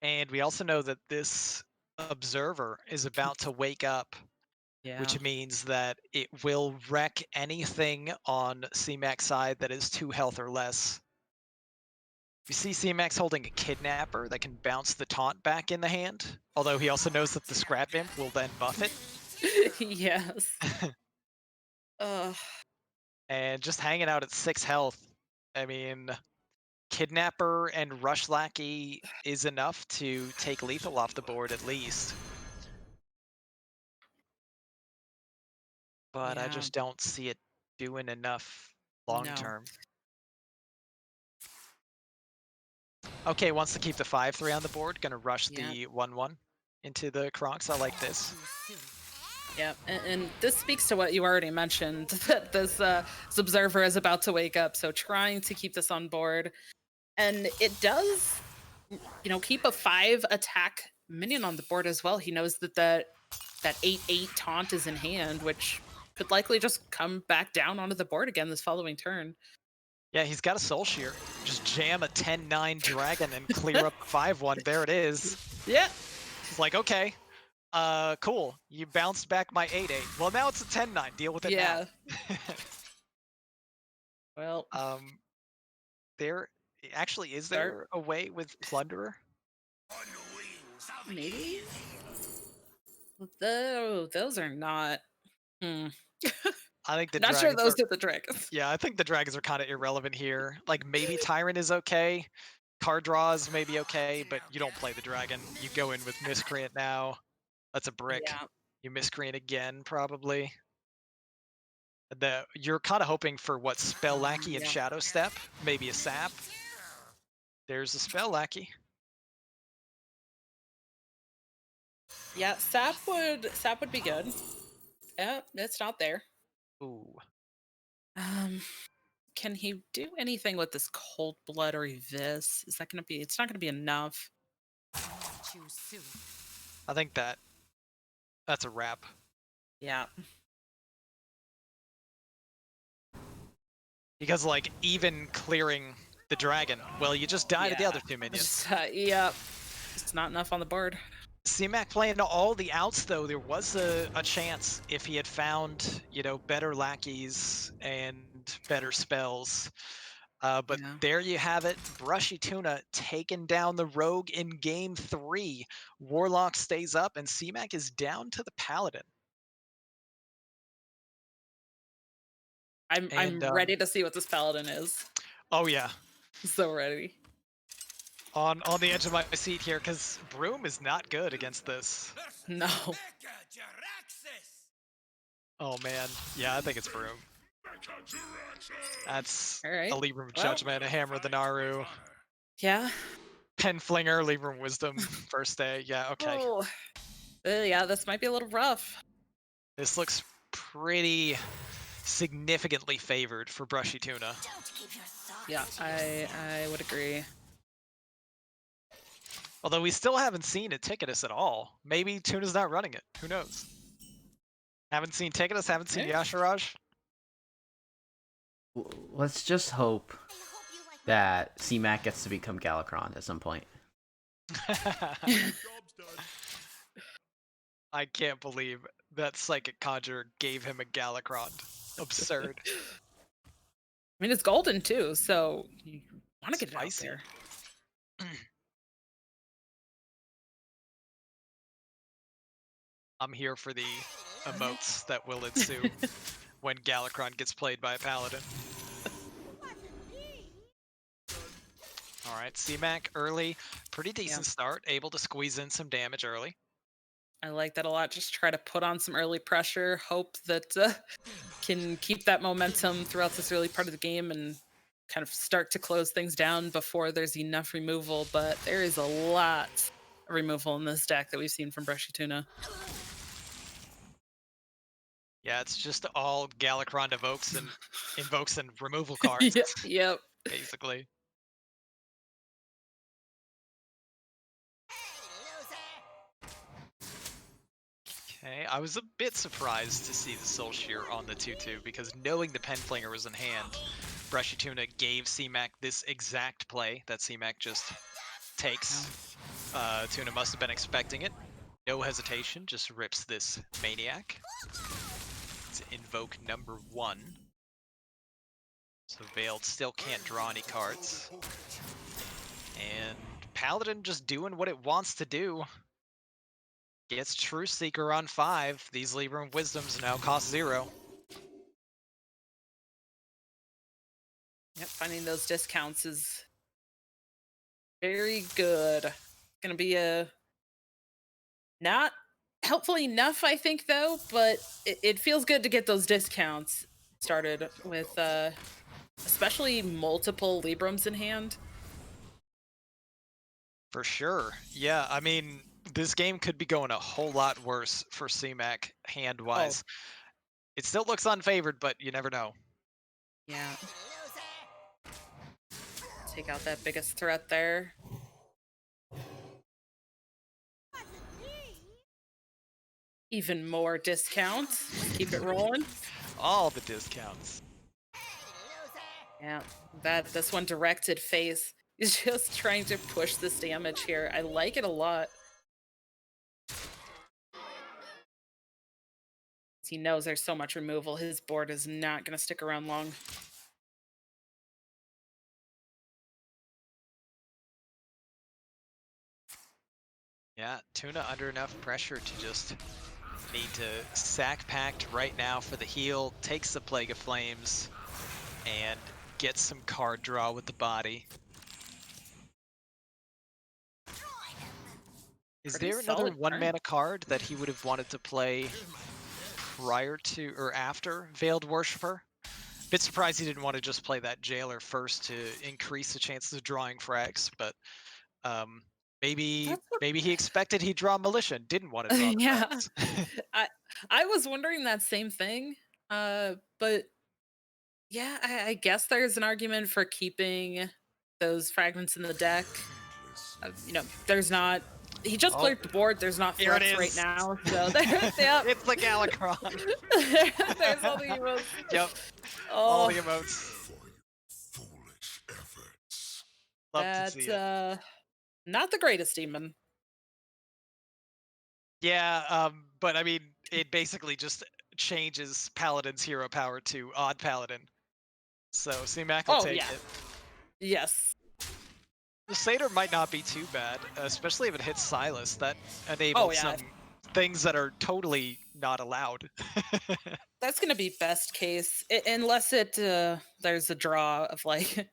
And we also know that this observer is about to wake up, Yeah. which means that it will wreck anything on CMAC's side that is 2 health or less. You see CMAX holding a kidnapper that can bounce the taunt back in the hand, although he also knows that the scrap imp will then buff it. Yes. Ugh. And just hanging out at 6 health. I mean, Kidnapper and Rush Lackey is enough to take lethal off the board at least. But I Yeah. just don't see it doing enough long No. term. Okay, wants to keep the 5-3 on the board. Gonna rush Yeah. the 1-1 into the Kronks. I like this. Yeah, and this speaks to what you already mentioned, that this observer is about to wake up, so trying to keep this on board. And it does, keep a 5 attack minion on the board as well. He knows that 8/8 taunt is in hand, which could likely just come back down onto the board again this following turn. Yeah, he's got a Soul Shear. Just jam a 10-9 Dragon and clear up the 5-1. There it is. Yeah. He's like, okay, cool. You bounced back my 8-8. Well, now it's a 10-9. Deal with it Yeah. now. Well, there actually is there a way with Plunderer? maybe? Those are not. I think the Not dragons sure those are, are the dragons. yeah, I think the dragons are kind of irrelevant here. Like maybe Tyrant is okay. Card draws maybe okay, but you don't play the dragon. You go in with Miscreant now. That's a brick. Yeah. You Miscreant again, probably. You're kind of hoping for what, Spell Lackey and Yeah. Shadow Step? Maybe a Sap. There's a Spell Lackey. Yeah, sap would be good. Yeah, it's not there. Ooh. Can he do anything with this cold blood or Evis? Is that gonna be? It's not gonna be enough. Choose soon. I think that's a wrap. Yeah. Because like even clearing the dragon, well, you just die to the other 2 minions. Yeah. It's not enough on the board. CMAC playing all the outs though. There was a chance if he had found, better lackeys and better spells. But Yeah. there you have it. BrushyTuna taking down the Rogue in game 3. Warlock stays up and CMAC is down to the Paladin. I'm ready to see what this paladin is. Oh yeah. So ready. On the edge of my seat here, because Broom is not good against this. No. Oh man, yeah, I think it's Broom. That's All right. a Libram Well. Judgment, a Hammer of the Naru, Yeah. Pen Flinger, Libram Wisdom, first day. Yeah, okay. Oh. Yeah, this might be a little rough. This looks pretty significantly favored for BrushyTuna. Yeah, I would agree. Although we still haven't seen a Ticketus at all. Maybe Tuna's not running it. Who knows? Haven't seen Ticketus, haven't seen Yeah. Yasharaj. Let's just hope that CMAC gets to become Galakron at some point. I can't believe that Psychic Conjurer gave him a Galakron. Absurd. I mean, it's golden too, so you want to get it out Spicy. there. I'm here for the emotes that will ensue when Galakron gets played by a Paladin. Alright, CMAC early. Pretty decent start. Able to squeeze in some damage early. I like that a lot. Just try to put on some early pressure. Hope that can keep that momentum throughout this early part of the game and kind of start to close things down before there's enough removal. But there is a lot of removal in this deck that we've seen from BrushyTuna. Yeah, it's just all Galakron invokes and removal cards, Yep. basically. Okay, I was a bit surprised to see the Soul Shear on the 2-2 because knowing the Penflinger was in hand, BrushyTuna gave CMAC this exact play that CMAC just takes. Tuna must have been expecting it. No hesitation, just rips this Maniac. To invoke number 1. So Veiled still can't draw any cards. And Paladin just doing what it wants to do. Gets True Seeker on 5. These Libram Wisdoms now cost 0. Yep, finding those discounts is very good. Gonna be a not helpful enough, I think, though, but it feels good to get those discounts started with especially multiple Librams in hand. For sure. Yeah, I mean, this game could be going a whole lot worse for CMAC hand-wise. It still looks unfavored, but you never know. Yeah. Take out that biggest threat there. Even more discounts. Keep it rolling. All the discounts. Yeah, this one directed face is just trying to push this damage here. I like it a lot. He knows there's so much removal. His board is not going to stick around long. Yeah, Tuna under enough pressure to just need to sack Pact right now for the heal, takes the Plague of Flames, and gets some card draw with the body. Is Pretty there another solid 1 turn. mana card that he would have wanted to play prior to or after Veiled Worshipper? Bit surprised he didn't want to just play that Jailer first to increase the chances of drawing frags, but maybe he expected he'd draw Militia and didn't want to draw the Yeah. frags. I was wondering that same thing, but yeah, I guess there's an argument for keeping those fragments in the deck. You know, there's not. He just cleared the board. There's not Here it threats right is. now, so there's yep. It's the Galakron. There's all the emotes. Yep. Oh, All the emotes. Foolish efforts. Love to see it. Not the greatest demon. Yeah, but I mean, it basically just changes Paladin's hero power to Odd Paladin. So CMAC will take it. Yes. The Satyr might not be too bad, especially if it hits Silas. That enables some things that are totally not allowed. That's gonna be best case, unless there's a draw of like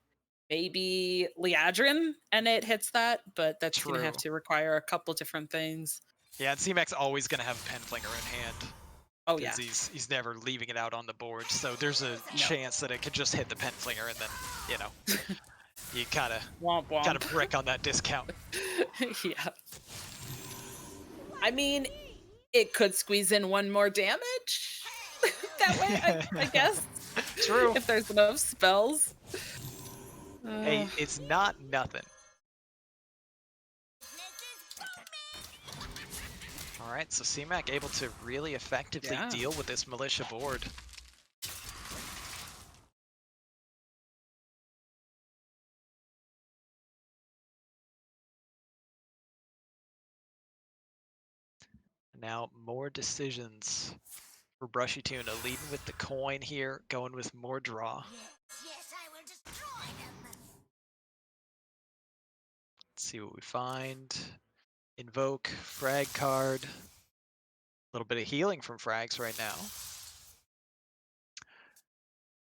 maybe Liadrin and it hits that, but that's gonna have to require a couple different things. Yeah, and CMAC's always gonna have a Penflinger in hand. Oh yeah. He's never leaving it out on the board, so there's a chance that it could just hit the Penflinger and then, you know, you kind of brick on that discount. Yeah. I mean, it could squeeze in 1 more damage that way, I guess. True. If there's enough spells. Hey, it's not nothing. All right, so CMAC able to really effectively Yeah. deal with this militia board. Now more decisions for BrushyTuna, leading with the coin here, going with more draw. Yes, I will destroy them. Let's see what we find. Invoke, frag card. A little bit of healing from frags right now.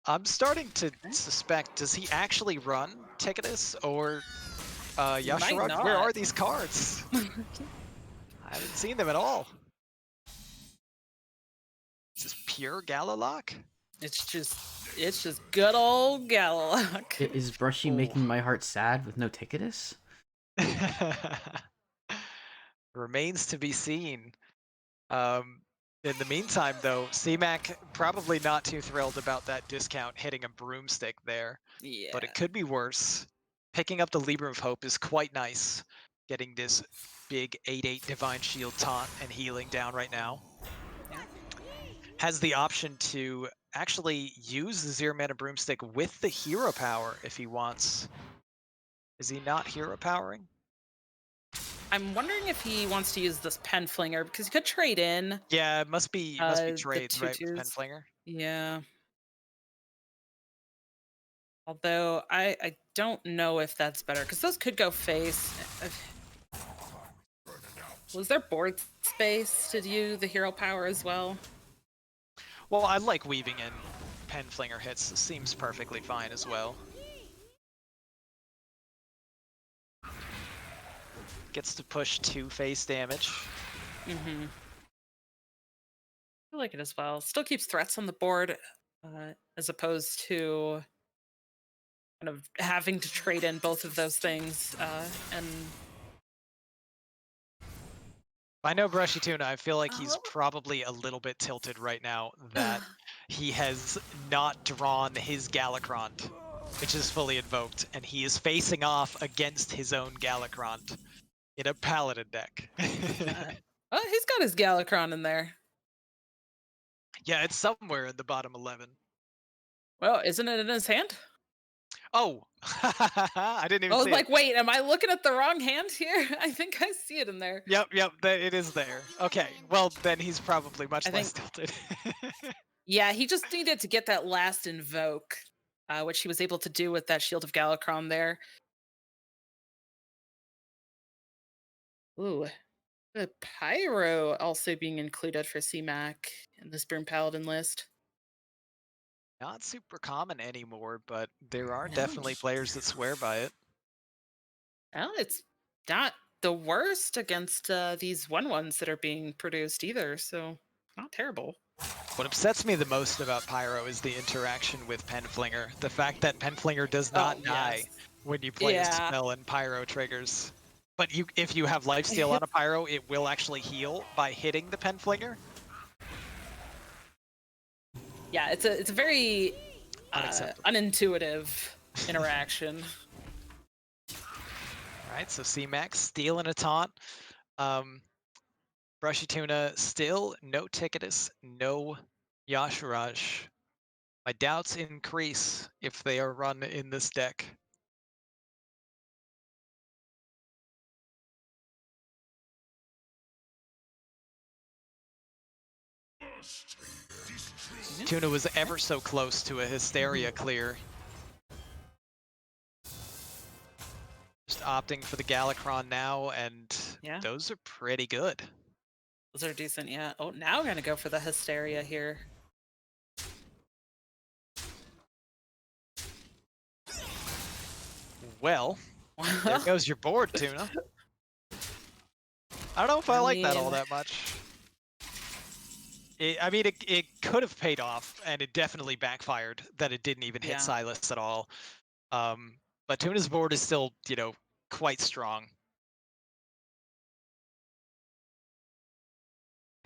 I'm starting to suspect, does he actually run Ticketus or He might Yasharug? Where not. are these cards? I haven't seen them at all. Is this pure Galalock? It's just good old Galalock. Is Brushy Ooh. making my heart sad with no Ticketus? Remains to be seen. In the meantime, though, CMAC probably not too thrilled about that discount hitting a broomstick there, Yeah. but it could be worse. Picking up the Libra of Hope is quite nice. Getting this big 8/8 Divine Shield taunt and healing down right now. Yeah. Has the option to actually use the 0-mana broomstick with the hero power if he wants. Is he not hero powering? I'm wondering if he wants to use this pen flinger because he could trade in. Yeah, it must be The trades, right, with 2/2s. Penflinger? Yeah. Although I don't know if that's better because those could go face. Was there board space to do the hero power as well? Well, I like weaving in Penflinger hits. It seems perfectly fine as well. Gets to push 2 face damage. Mm-hmm. I like it as well. Still keeps threats on the board, as opposed to kind of having to trade in both of those things. And I know BrushyTuna, I feel like he's probably a little bit tilted right now that he has not drawn his Galacrond, which is fully invoked, and he is facing off against his own Galacrond in a Paladin deck. oh, he's got his Galacron in there. Yeah, it's somewhere in the bottom 11. Well, isn't it in his hand? Oh, I didn't even I was see like, it. wait, am I looking at the wrong hand here? I think I see it in there. Yep, it is there. Okay, well, then he's probably much I less think- tilted. Yeah, he just needed to get that last invoke, which he was able to do with that Shield of Galacron there. Ooh, the Pyro also being included for CMAC in this Broom Paladin list. Not super common anymore, but there are No. definitely players that swear by it. Well, it's not the worst against these 1/1s that are being produced either, so not terrible. What upsets me the most about Pyro is the interaction with Penflinger. The fact that Penflinger does not die when you play a spell and Pyro triggers. But if you have lifesteal on a Pyro, it will actually heal by hitting the Penflinger. Yeah, it's a very Unacceptable. unintuitive interaction. Alright, so CMAX stealing a taunt. BrushyTuna still no Ticketus, no Yasharaj. My doubts increase if they are run in this deck. Tuna was ever so close to a Hysteria clear. Just opting for the Galacron now, and those are pretty good. Those are decent, yeah. Oh, now we're gonna go for the Hysteria here. Well, there goes your board, Tuna. I don't know if I like that all that much. I mean, it could have paid off, and it definitely backfired that it didn't even hit Silas at all. But Tuna's board is still, quite strong.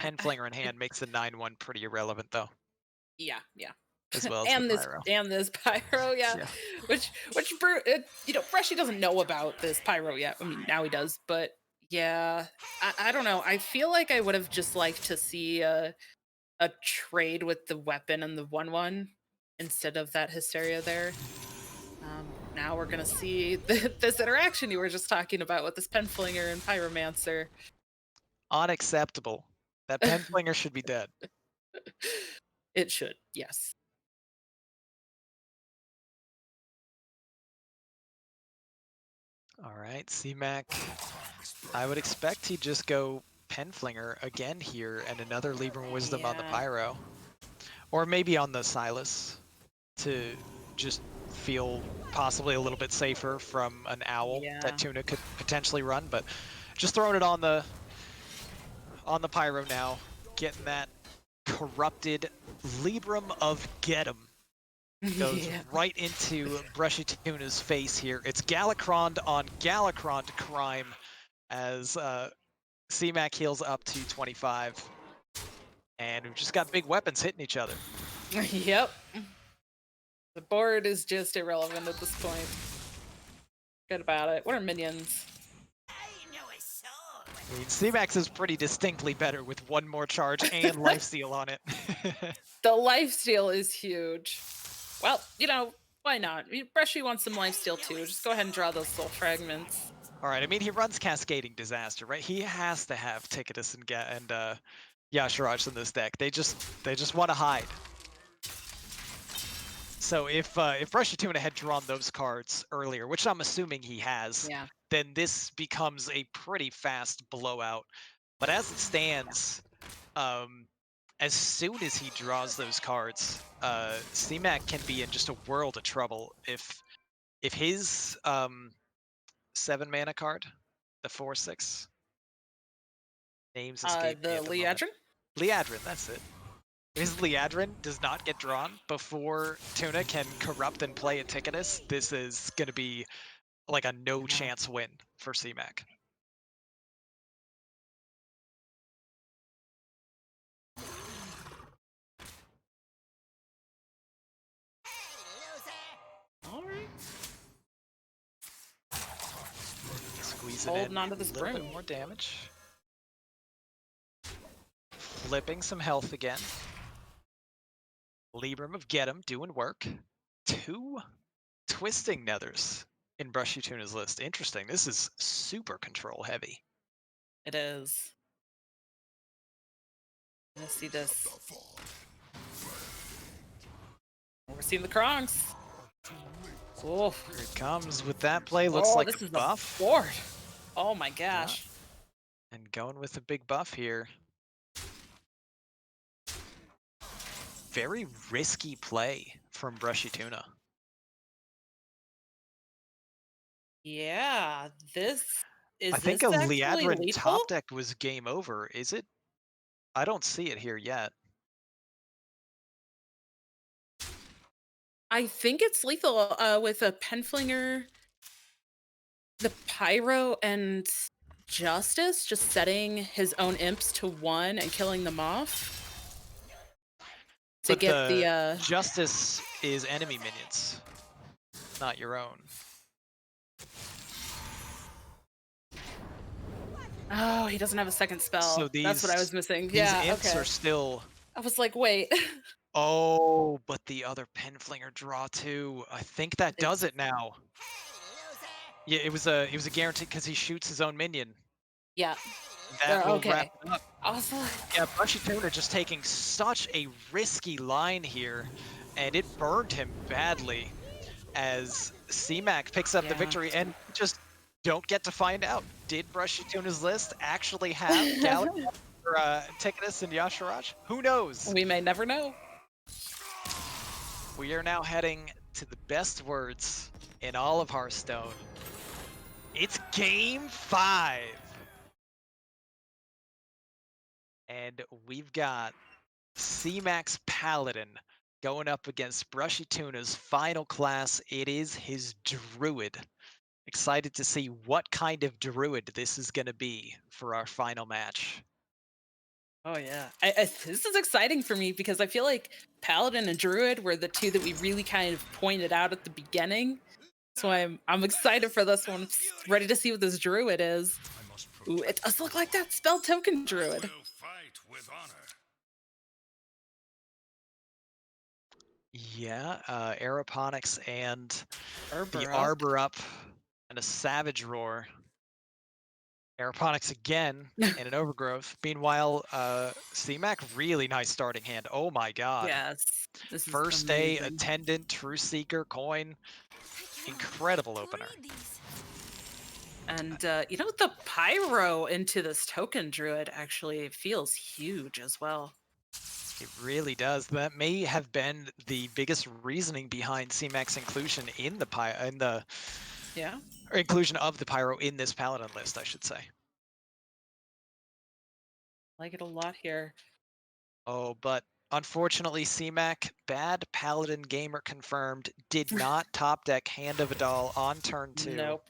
Penflinger in hand makes the 9/1 pretty irrelevant, though. Yeah. As well as and the this Pyro. this Pyro, which Brushy doesn't know about this Pyro yet. I mean, now he does, but Yeah, I don't know. I feel like I would have just liked to see a trade with the weapon and the 1/1 instead of that hysteria there. Now we're gonna see this interaction you were just talking about with this penflinger and pyromancer. Unacceptable. That Penflinger should be dead. It should, yes. All right, CMAC. I would expect he'd just go Penflinger again here and another Libram Wisdom on the Yeah. Pyro. Or maybe on the Silas to just feel possibly a little bit safer from an Owl Yeah. that Tuna could potentially run, but just throwing it on the Pyro now, getting that corrupted Libram of Getum. Goes Yeah. right into BrushyTuna's face here. It's Galakron on Galakron crime as CMAC heals up to 25. And we've just got big weapons hitting each other. Yep. The board is just irrelevant at this point. Good about it. What are minions? I know a sword. I mean, CMAX is pretty distinctly better with one more charge and lifesteal on it. The lifesteal is huge. Well, you know, why not? Brushy wants some lifesteal too. Just go ahead and draw those soul fragments. All right, I mean, he runs Cascading Disaster, right? He has to have Ticketus and Yashiraj in this deck. They just want to hide. So if BrushyTuna had drawn those cards earlier, which I'm assuming he has, Yeah. then this becomes a pretty fast blowout. But as it stands, as soon as he draws those cards, CMAC can be in just a world of trouble. If his 7 mana card, the 4/6, names escape me The at the moment. Liadrin? Liadrin, that's it. If his Liadrin does not get drawn before Tuna can corrupt and play a Ticketus, this is going to be like a no chance win for CMAC. All right. Squeezing Holding in onto a this little bit broom. more damage. Flipping some health again. Libram of Getum doing work. 2 Twisting Nethers in BrushyTuna's list. Interesting. This is super control heavy. It is. Let's see this. We're seeing the Kronks. Oh, Here it comes with that play. Looks like this a is buff. a board. Oh my gosh. And going with a big buff here. Very risky play from BrushyTuna. Yeah, this is. I think a this actually Liadrin lethal? top deck was game over. Is it? I don't see it here yet. I think it's lethal with a Penflinger, the Pyro, and Justice just setting his own imps to 1 and killing them off. To But get the Justice is enemy minions, not your own. Oh, he doesn't have a second spell. So That's what I was missing. These Yeah, imps okay. are still. I was like, wait. Oh, but the other Penflinger draw too. I think that does it now. Yeah, it was a guarantee because he shoots his own minion. Yeah. That will Okay. wrap it up. I was like, Yeah, BrushyTuna just taking such a risky line here, and it burned him badly as CMAC picks up the Yeah. victory, and just don't get to find out. Did BrushyTuna's list actually have Galaxy or Ticketus and Yashiraj? Who knows? we may never know. We are now heading to the best words in all of Hearthstone. It's Game 5! And we've got CMAX Paladin going up against BrushyTuna's final class. It is his Druid. Excited to see what kind of Druid this is going to be for our final match. Oh yeah, this is exciting for me because I feel like Paladin and Druid were the two that we really kind of pointed out at the beginning. So I'm excited for this one. Ready to see what this Druid is. Ooh, it does look like that spell token druid. Will fight with honor. Yeah, aeroponics and the Arbor up. arbor up and a savage roar. Aeroponics again and an overgrowth. Meanwhile, CMAC really nice starting hand. Oh my god. Yes, this is First day amazing. attendant, true seeker, coin. Incredible opener. And you know, the pyro into this token druid actually feels huge as well. It really does. That may have been the biggest reasoning behind CMAC's inclusion in the Yeah. or inclusion of the pyro in this paladin list, I should say. Like it a lot here. Oh, but unfortunately, CMAC, bad paladin gamer confirmed, did not top deck Hand of a Doll on turn 2. Nope.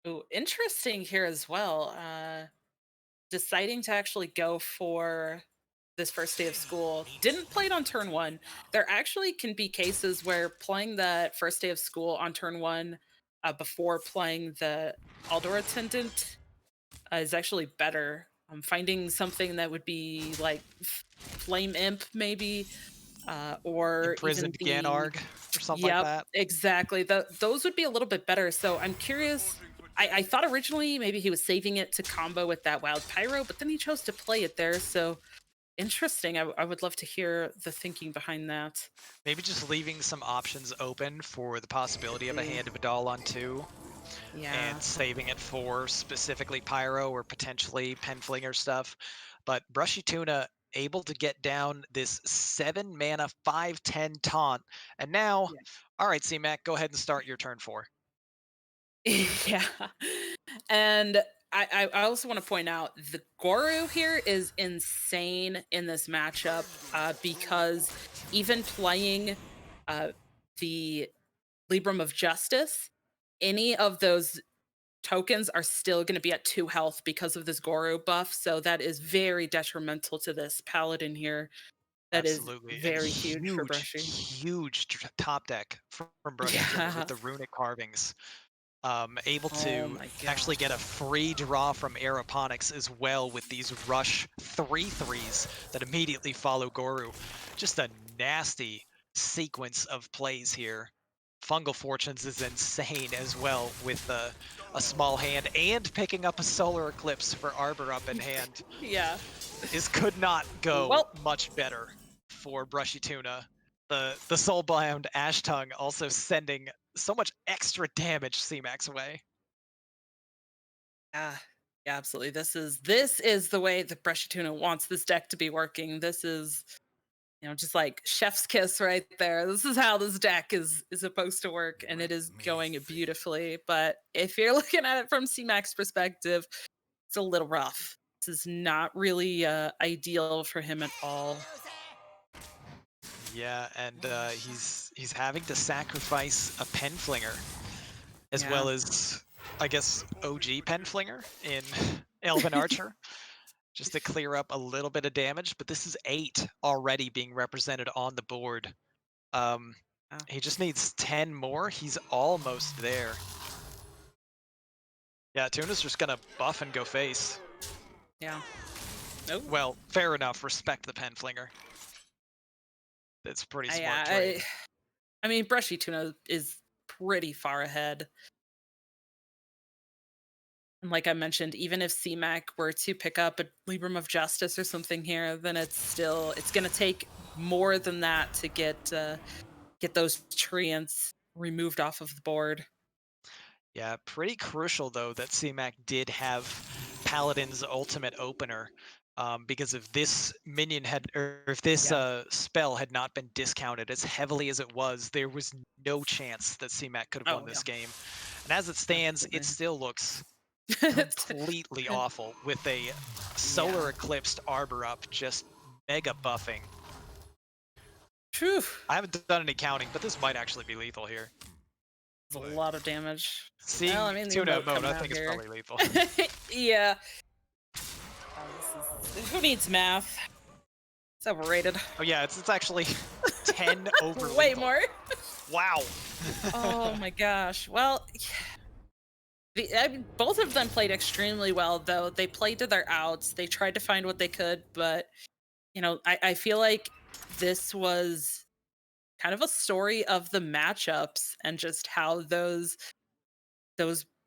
Ooh, interesting here as well. Deciding to actually go for this first day of school. Didn't play it on turn 1. There actually can be cases where playing that first day of school on turn 1 before playing the Aldor attendant is actually better. I'm finding something that would be like Flame Imp, maybe, or even Imprisoned the Ganarg or something like yep, that. exactly. Those would be a little bit better. So I'm curious. I thought originally maybe he was saving it to combo with that Wild Pyro, but then he chose to play it there. So interesting. I would love to hear the thinking behind that. Maybe just leaving some options open for the possibility of a See. Hand of a Doll on 2. Yeah. And saving it for specifically Pyro or potentially Penflinger stuff. But BrushyTuna able to get down this 7 mana 5/10 taunt. And now, Yeah. all right, CMAC, go ahead and start your turn 4. Yeah. And I also want to point out the Goru here is insane in this matchup because even playing the Libram of Justice, any of those tokens are still going to be at 2 health because of this Goru buff. So that is very detrimental to this paladin here. That is Absolutely. And very huge for Brushy. huge top deck from BrushyTuna Yeah. with the runic carvings. Able Oh to my actually gosh. get a free draw from aeroponics as well with these rush 3/3s that immediately follow Goru. Just a nasty sequence of plays here. Fungal Fortunes is insane as well with a small hand and picking up a solar eclipse for Arbor up in hand. Yeah. This could not go Well, much better for BrushyTuna. The soulbound Ash Tongue also sending so much extra damage CMAC's way. yeah, yeah, absolutely. This is the way that BrushyTuna wants this deck to be working. This is, you know, just like chef's kiss right there. This is how this deck is supposed to work, and it is going beautifully. But if you're looking at it from CMAC's perspective, it's a little rough. This is not really ideal for him at all. Yeah, and he's having to sacrifice a Penflinger as Yeah. well as, I guess, OG Penflinger in Elven Archer, just to clear up a little bit of damage. But this is 8 already being represented on the board. Wow. He just needs 10 more. He's almost there. Yeah, Tuna's just gonna buff and go face. Yeah. Nope. Well, fair enough. Respect the Penflinger. It's pretty smart I, trade. I mean, BrushyTuna is pretty far ahead. And like I mentioned, even if CMAC were to pick up a Libram of Justice or something here, then it's going to take more than that to get those treants removed off of the board. Yeah, pretty crucial though that CMAC did have Paladin's ultimate opener, because if this minion had, or if this Yeah. spell had not been discounted as heavily as it was, there was no chance that CMAC could have won Oh, this yeah. game. And as it stands, it Absolutely. still looks completely awful with a solar eclipsed arbor up, just mega buffing. Phew. I haven't done any counting, but this might actually be lethal here. It's a lot of damage. Seeing Well, I mean, the Tuna emote mode, coming I out think it's here. probably lethal. Yeah. Who needs math? It's overrated. Oh yeah, it's actually 10 over Way lethal. more. Wow. Oh my gosh. Well, Both of them played extremely well, though. They played to their outs. They tried to find what they could, but I feel like this was kind of a story of the matchups and just how those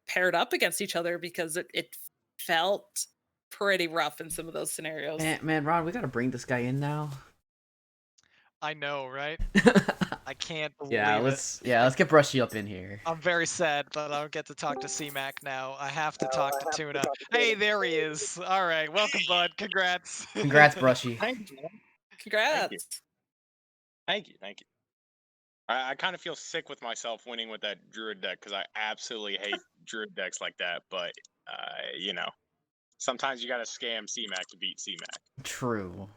paired up against each other because it felt pretty rough in some of those scenarios. Man, Ron, we gotta bring this guy in now. I know, right? I can't believe yeah, it. let's get Brushy up in here. I'm very sad, but I don't get to talk to CMAC now. I have to talk to Tuna. Hey, there he is. All right, welcome, bud. Congrats. Congrats, Brushy. Thank you. Congrats. Thank you. I kind of feel sick with myself winning with that Druid deck because I absolutely hate Druid decks like that. But, sometimes you got to scam CMAC to beat CMAC. True.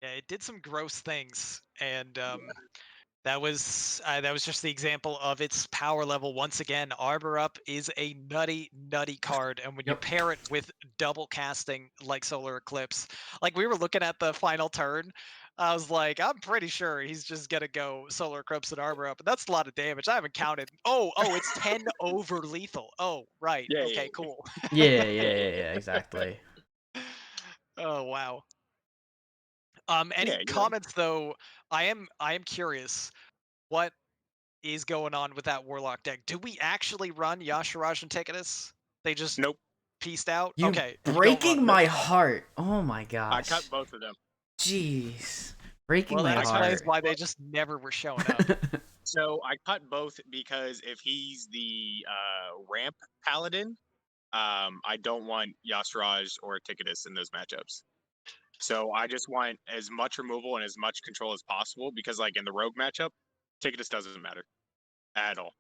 Yeah, it did some gross things, and that was just the example of its power level. Once again, Arbor Up is a nutty card, and when you pair it with double casting like Solar Eclipse, like we were looking at the final turn, I was like, I'm pretty sure he's just gonna go Solar Eclipse and Arbor Up, and that's a lot of damage. I haven't counted. Oh, it's 10 over lethal. Oh, right. Yeah, Okay, yeah. cool. Yeah, exactly. Oh wow. Any Yeah, comments though? I am curious. What is going on with that Warlock deck? Do we actually run Yasharaj and Ticketus? They just Nope. pieced out? You Okay. breaking my heart. Oh my gosh. I cut both of them. Jeez. Breaking Well, my that heart. explains why they just never were showing up. So I cut both because if he's the ramp paladin, I don't want Yasraj or Ticketus in those matchups. So I just want as much removal and as much control as possible because, like in the rogue matchup, Ticketus doesn't matter at all.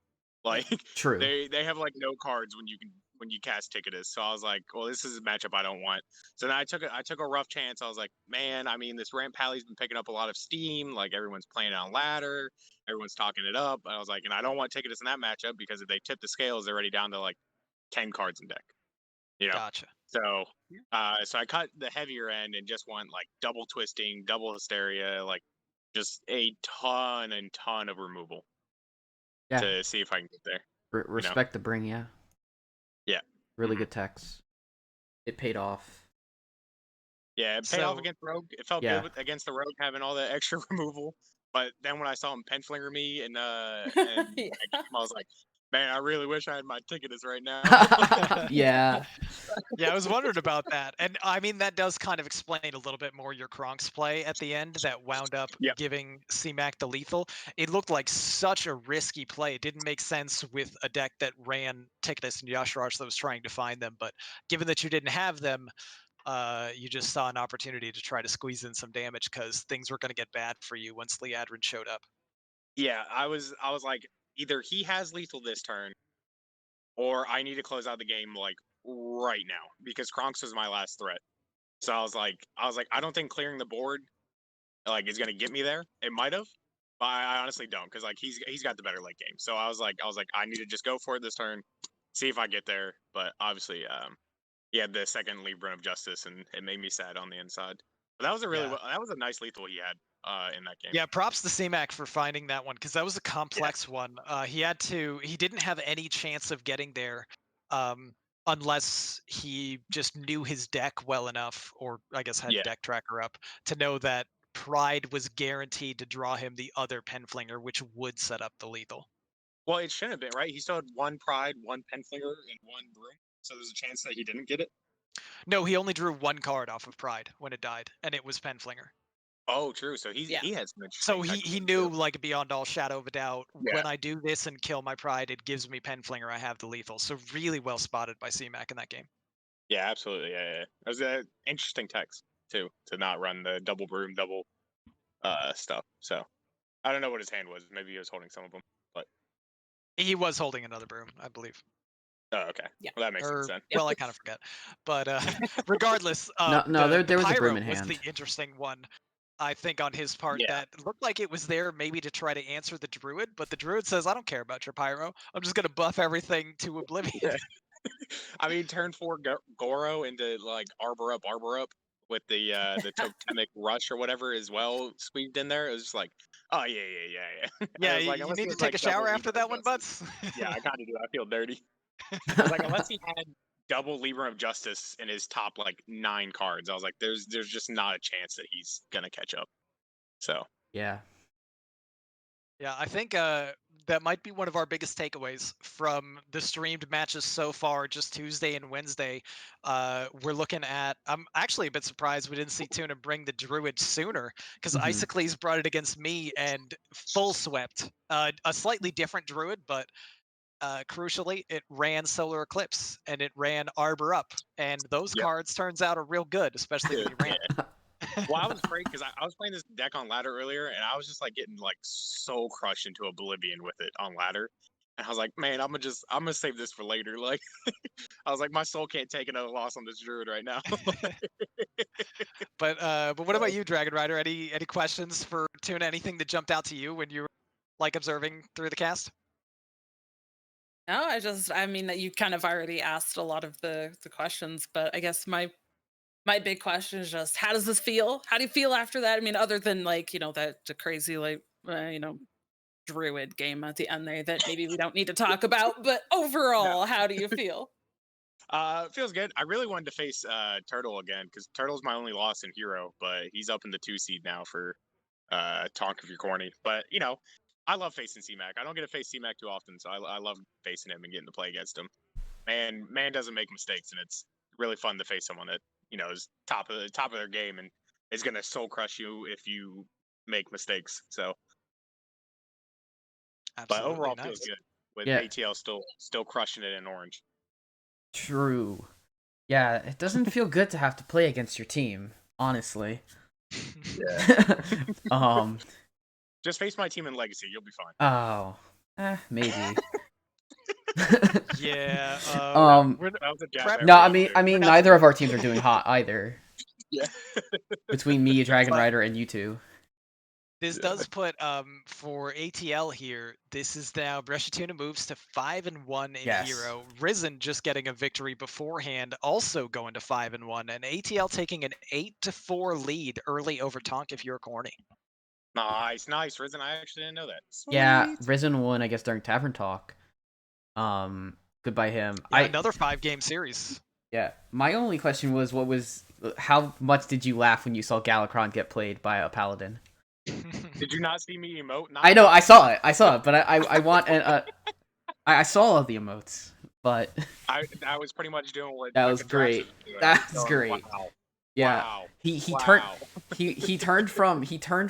Like True. they have like no cards when you cast Ticketus. So I was like, well, this is a matchup I don't want. So then I took a rough chance. I was like, man, I mean, this ramp pally's been picking up a lot of steam. Like everyone's playing on ladder, everyone's talking it up. I was like, and I don't want Ticketus in that matchup because if they tip the scales, they're already down to like 10 cards in deck. Gotcha. So so I cut the heavier end and just want like double twisting, double hysteria, like just a ton of removal to see if I can get there. Respect the bring, yeah. Yeah. Really good text. It paid off. Yeah, it paid off against Rogue. It felt good against the Rogue having all that extra removal. But then when I saw him penflinger me and I was like, man, I really wish I had my Ticketus right now. Yeah. Yeah, I was wondering about that. And I mean, that does kind of explain a little bit more your Kronk's play at the end that wound up giving CMAC the lethal. It looked like such a risky play. It didn't make sense with a deck that ran Ticketus and Yasharaj that was trying to find them. But given that you didn't have them, you just saw an opportunity to try to squeeze in some damage because things were going to get bad for you once Liadrin showed up. Yeah, I was like, either he has lethal this turn, or I need to close out the game like right now because Kronks was my last threat. So I was like, I don't think clearing the board like is gonna get me there. It might have, but I honestly don't because like he's got the better late game. So I was like, I need to just go for it this turn, see if I get there. But obviously, he had the second Libra of Justice, and it made me sad on the inside. But that was that was a nice lethal he had in that game. Yeah, props to CMAC for finding that one because that was a complex one. He didn't have any chance of getting there unless he just knew his deck well enough, or I guess had deck tracker up to know that Pride was guaranteed to draw him the other Penflinger, which would set up the lethal. Well, it shouldn't have been, right? He still had one Pride, one Penflinger, and one Broom. So there's a chance that he didn't get it? No, he only drew one card off of Pride when it died, and it was Penflinger. Oh, true. So he had some interesting. So he knew, like, beyond all shadow of a doubt, when I do this and kill my Pride, it gives me Penflinger, I have the lethal. So really well spotted by CMAC in that game. Yeah, absolutely. Yeah. It was an interesting text, too, to not run the double Broom, double stuff. So I don't know what his hand was. Maybe he was holding some of them, but he was holding another Broom, I believe. Oh, okay. Yeah. Well, that makes sense then. Well, I kind of forget. But regardless, there was a Pyro Broom in was hand. the interesting one, I think, on his part. That looked like it was there maybe to try to answer the Druid, but the Druid says, I don't care about your Pyro. I'm just going to buff everything to oblivion. I mean, turn 4 Goro into, like, Arbor Up with the totemic rush or whatever as well squeezed in there. It was just like, oh, yeah. Yeah, I was like, you need to take a shower after that one, Butts? Yeah, I kind of do. I feel dirty. I was like, unless he had double Libra of Justice in his top like 9 cards, I was like, there's just not a chance that he's gonna catch up. So Yeah. Yeah, I think that might be one of our biggest takeaways from the streamed matches so far, just Tuesday and Wednesday. We're looking at. I'm actually a bit surprised we didn't see Tuna bring the Druid sooner, because Mhm. Isocles brought it against me and full swept. A slightly different Druid, but crucially, it ran Solar Eclipse and it ran Arbor Up, and those Yep. cards turns out are real good, especially when you ran. Well, I was afraid because I was playing this deck on ladder earlier, and I was just like getting like so crushed into oblivion with it on ladder, and I was like, man, I'm gonna save this for later. Like, I was like, my soul can't take another loss on this druid right now. But what about you, Dragon Rider? Any questions for Tuna? Anything that jumped out to you when you were like observing through the cast? No, I mean that you kind of already asked a lot of the questions, but I guess my big question is just how does this feel? How do you feel after that? I mean, other than like, that the crazy like druid game at the end there that maybe we don't need to talk about, but overall, how do you feel? Feels good. I really wanted to face Turtle again because Turtle's my only loss in Hero, but he's up in the 2 seed now for Tonk if you're corny. But I love facing CMAC. I don't get to face CMAC too often, so I love facing him and getting to play against him. Man doesn't make mistakes, and it's really fun to face someone that is top of their game and is gonna soul crush you if you make mistakes. So, but Absolutely overall, nice. feels good with Yeah. ATL still crushing it in orange. True. Yeah, it doesn't feel good to have to play against your team, honestly. Just face my team in Legacy, you'll be fine. Oh, maybe. Yeah. That was a jab at No, I Rage, mean, too. I mean, neither of our teams are doing hot either. Yeah. Between me, Dragon But- Rider, and you two. This does put for ATL here. This is now BrushyTuna moves to 5-1 in Yes. Hero. Risen just getting a victory beforehand, also going to 5-1, and ATL taking an 8-4 lead early over Tonk if you're corny. Nice, Risen. I actually didn't know that. Yeah, Sweet. Risen won, I guess, during Tavern Talk. Good by him. Yeah, another 5-game series. Yeah, my only question was, how much did you laugh when you saw Galakron get played by a paladin? Did you not see me emote? I know, I saw it, but I want I saw all of the emotes, but I was pretty much doing what That what was Contraxis great. was doing. That was So, great. Wow. yeah, Wow. he Wow. turned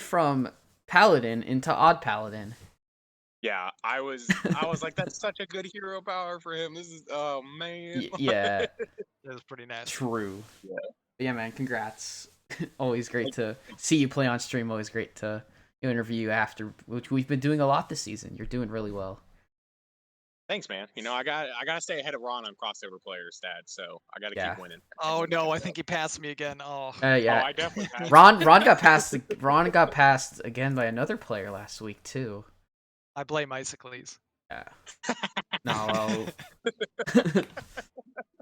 from paladin into odd paladin. Yeah, I was like, that's such a good hero power for him. This is man. Yeah, It was pretty nasty. true. Yeah. But yeah, man, congrats. Always great to see you play on stream. Always great to interview you after, which we've been doing a lot this season. You're doing really well. Thanks, man. I gotta stay ahead of Ron on crossover player stats, so I gotta Yeah. keep winning. Oh no, I think he passed me again. Oh. Yeah. Oh, I definitely passed. Ron got passed again by another player last week too. I blame Isocles. Yeah. No.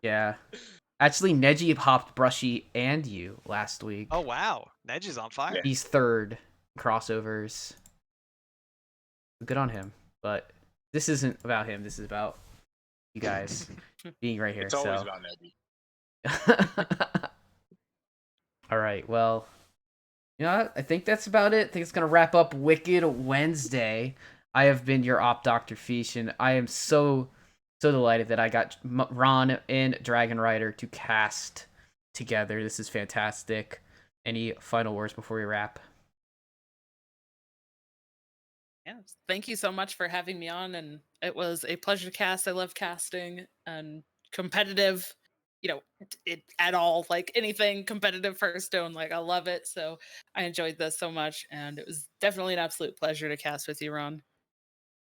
Yeah. Actually, Neji hopped Brushy and you last week. Oh wow, Neji's on fire. He's third crossovers. Good on him. But this isn't about him. This is about you guys being right here. It's always about Nebby. All right. Well, I think that's about it. I think it's gonna wrap up Wicked Wednesday. I have been your op, Dr. Fish, and I am so delighted that I got Ron and Dragon Rider to cast together. This is fantastic. Any final words before we wrap? Yeah, thank you so much for having me on, and it was a pleasure to cast. I love casting and competitive, it at all, like anything competitive Hearthstone, like I love it. So I enjoyed this so much, and it was definitely an absolute pleasure to cast with you, Ron.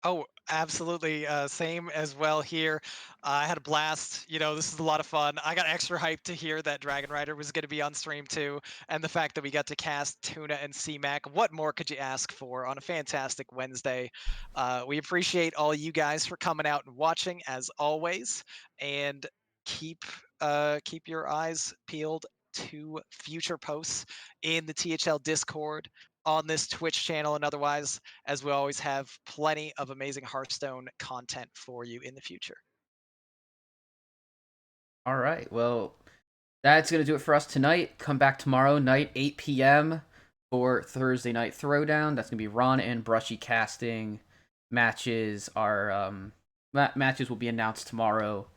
Oh, absolutely. Same as well here. I had a blast. This is a lot of fun. I got extra hyped to hear that Dragon Rider was going to be on stream too, and the fact that we got to cast Tuna and CMAC. What more could you ask for on a fantastic Wednesday? We appreciate all you guys for coming out and watching as always, and keep your eyes peeled to future posts in the THL Discord, on this Twitch channel, and otherwise, as we always have plenty of amazing Hearthstone content for you in the future. All right. Well, that's going to do it for us tonight. Come back tomorrow night, 8 p.m. for Thursday Night Throwdown. That's going to be Ron and Brushy casting. Matches are matches will be announced tomorrow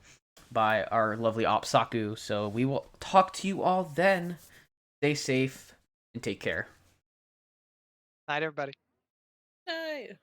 by our lovely Opsaku. So we will talk to you all then. Stay safe and take care. Night, everybody. Yay.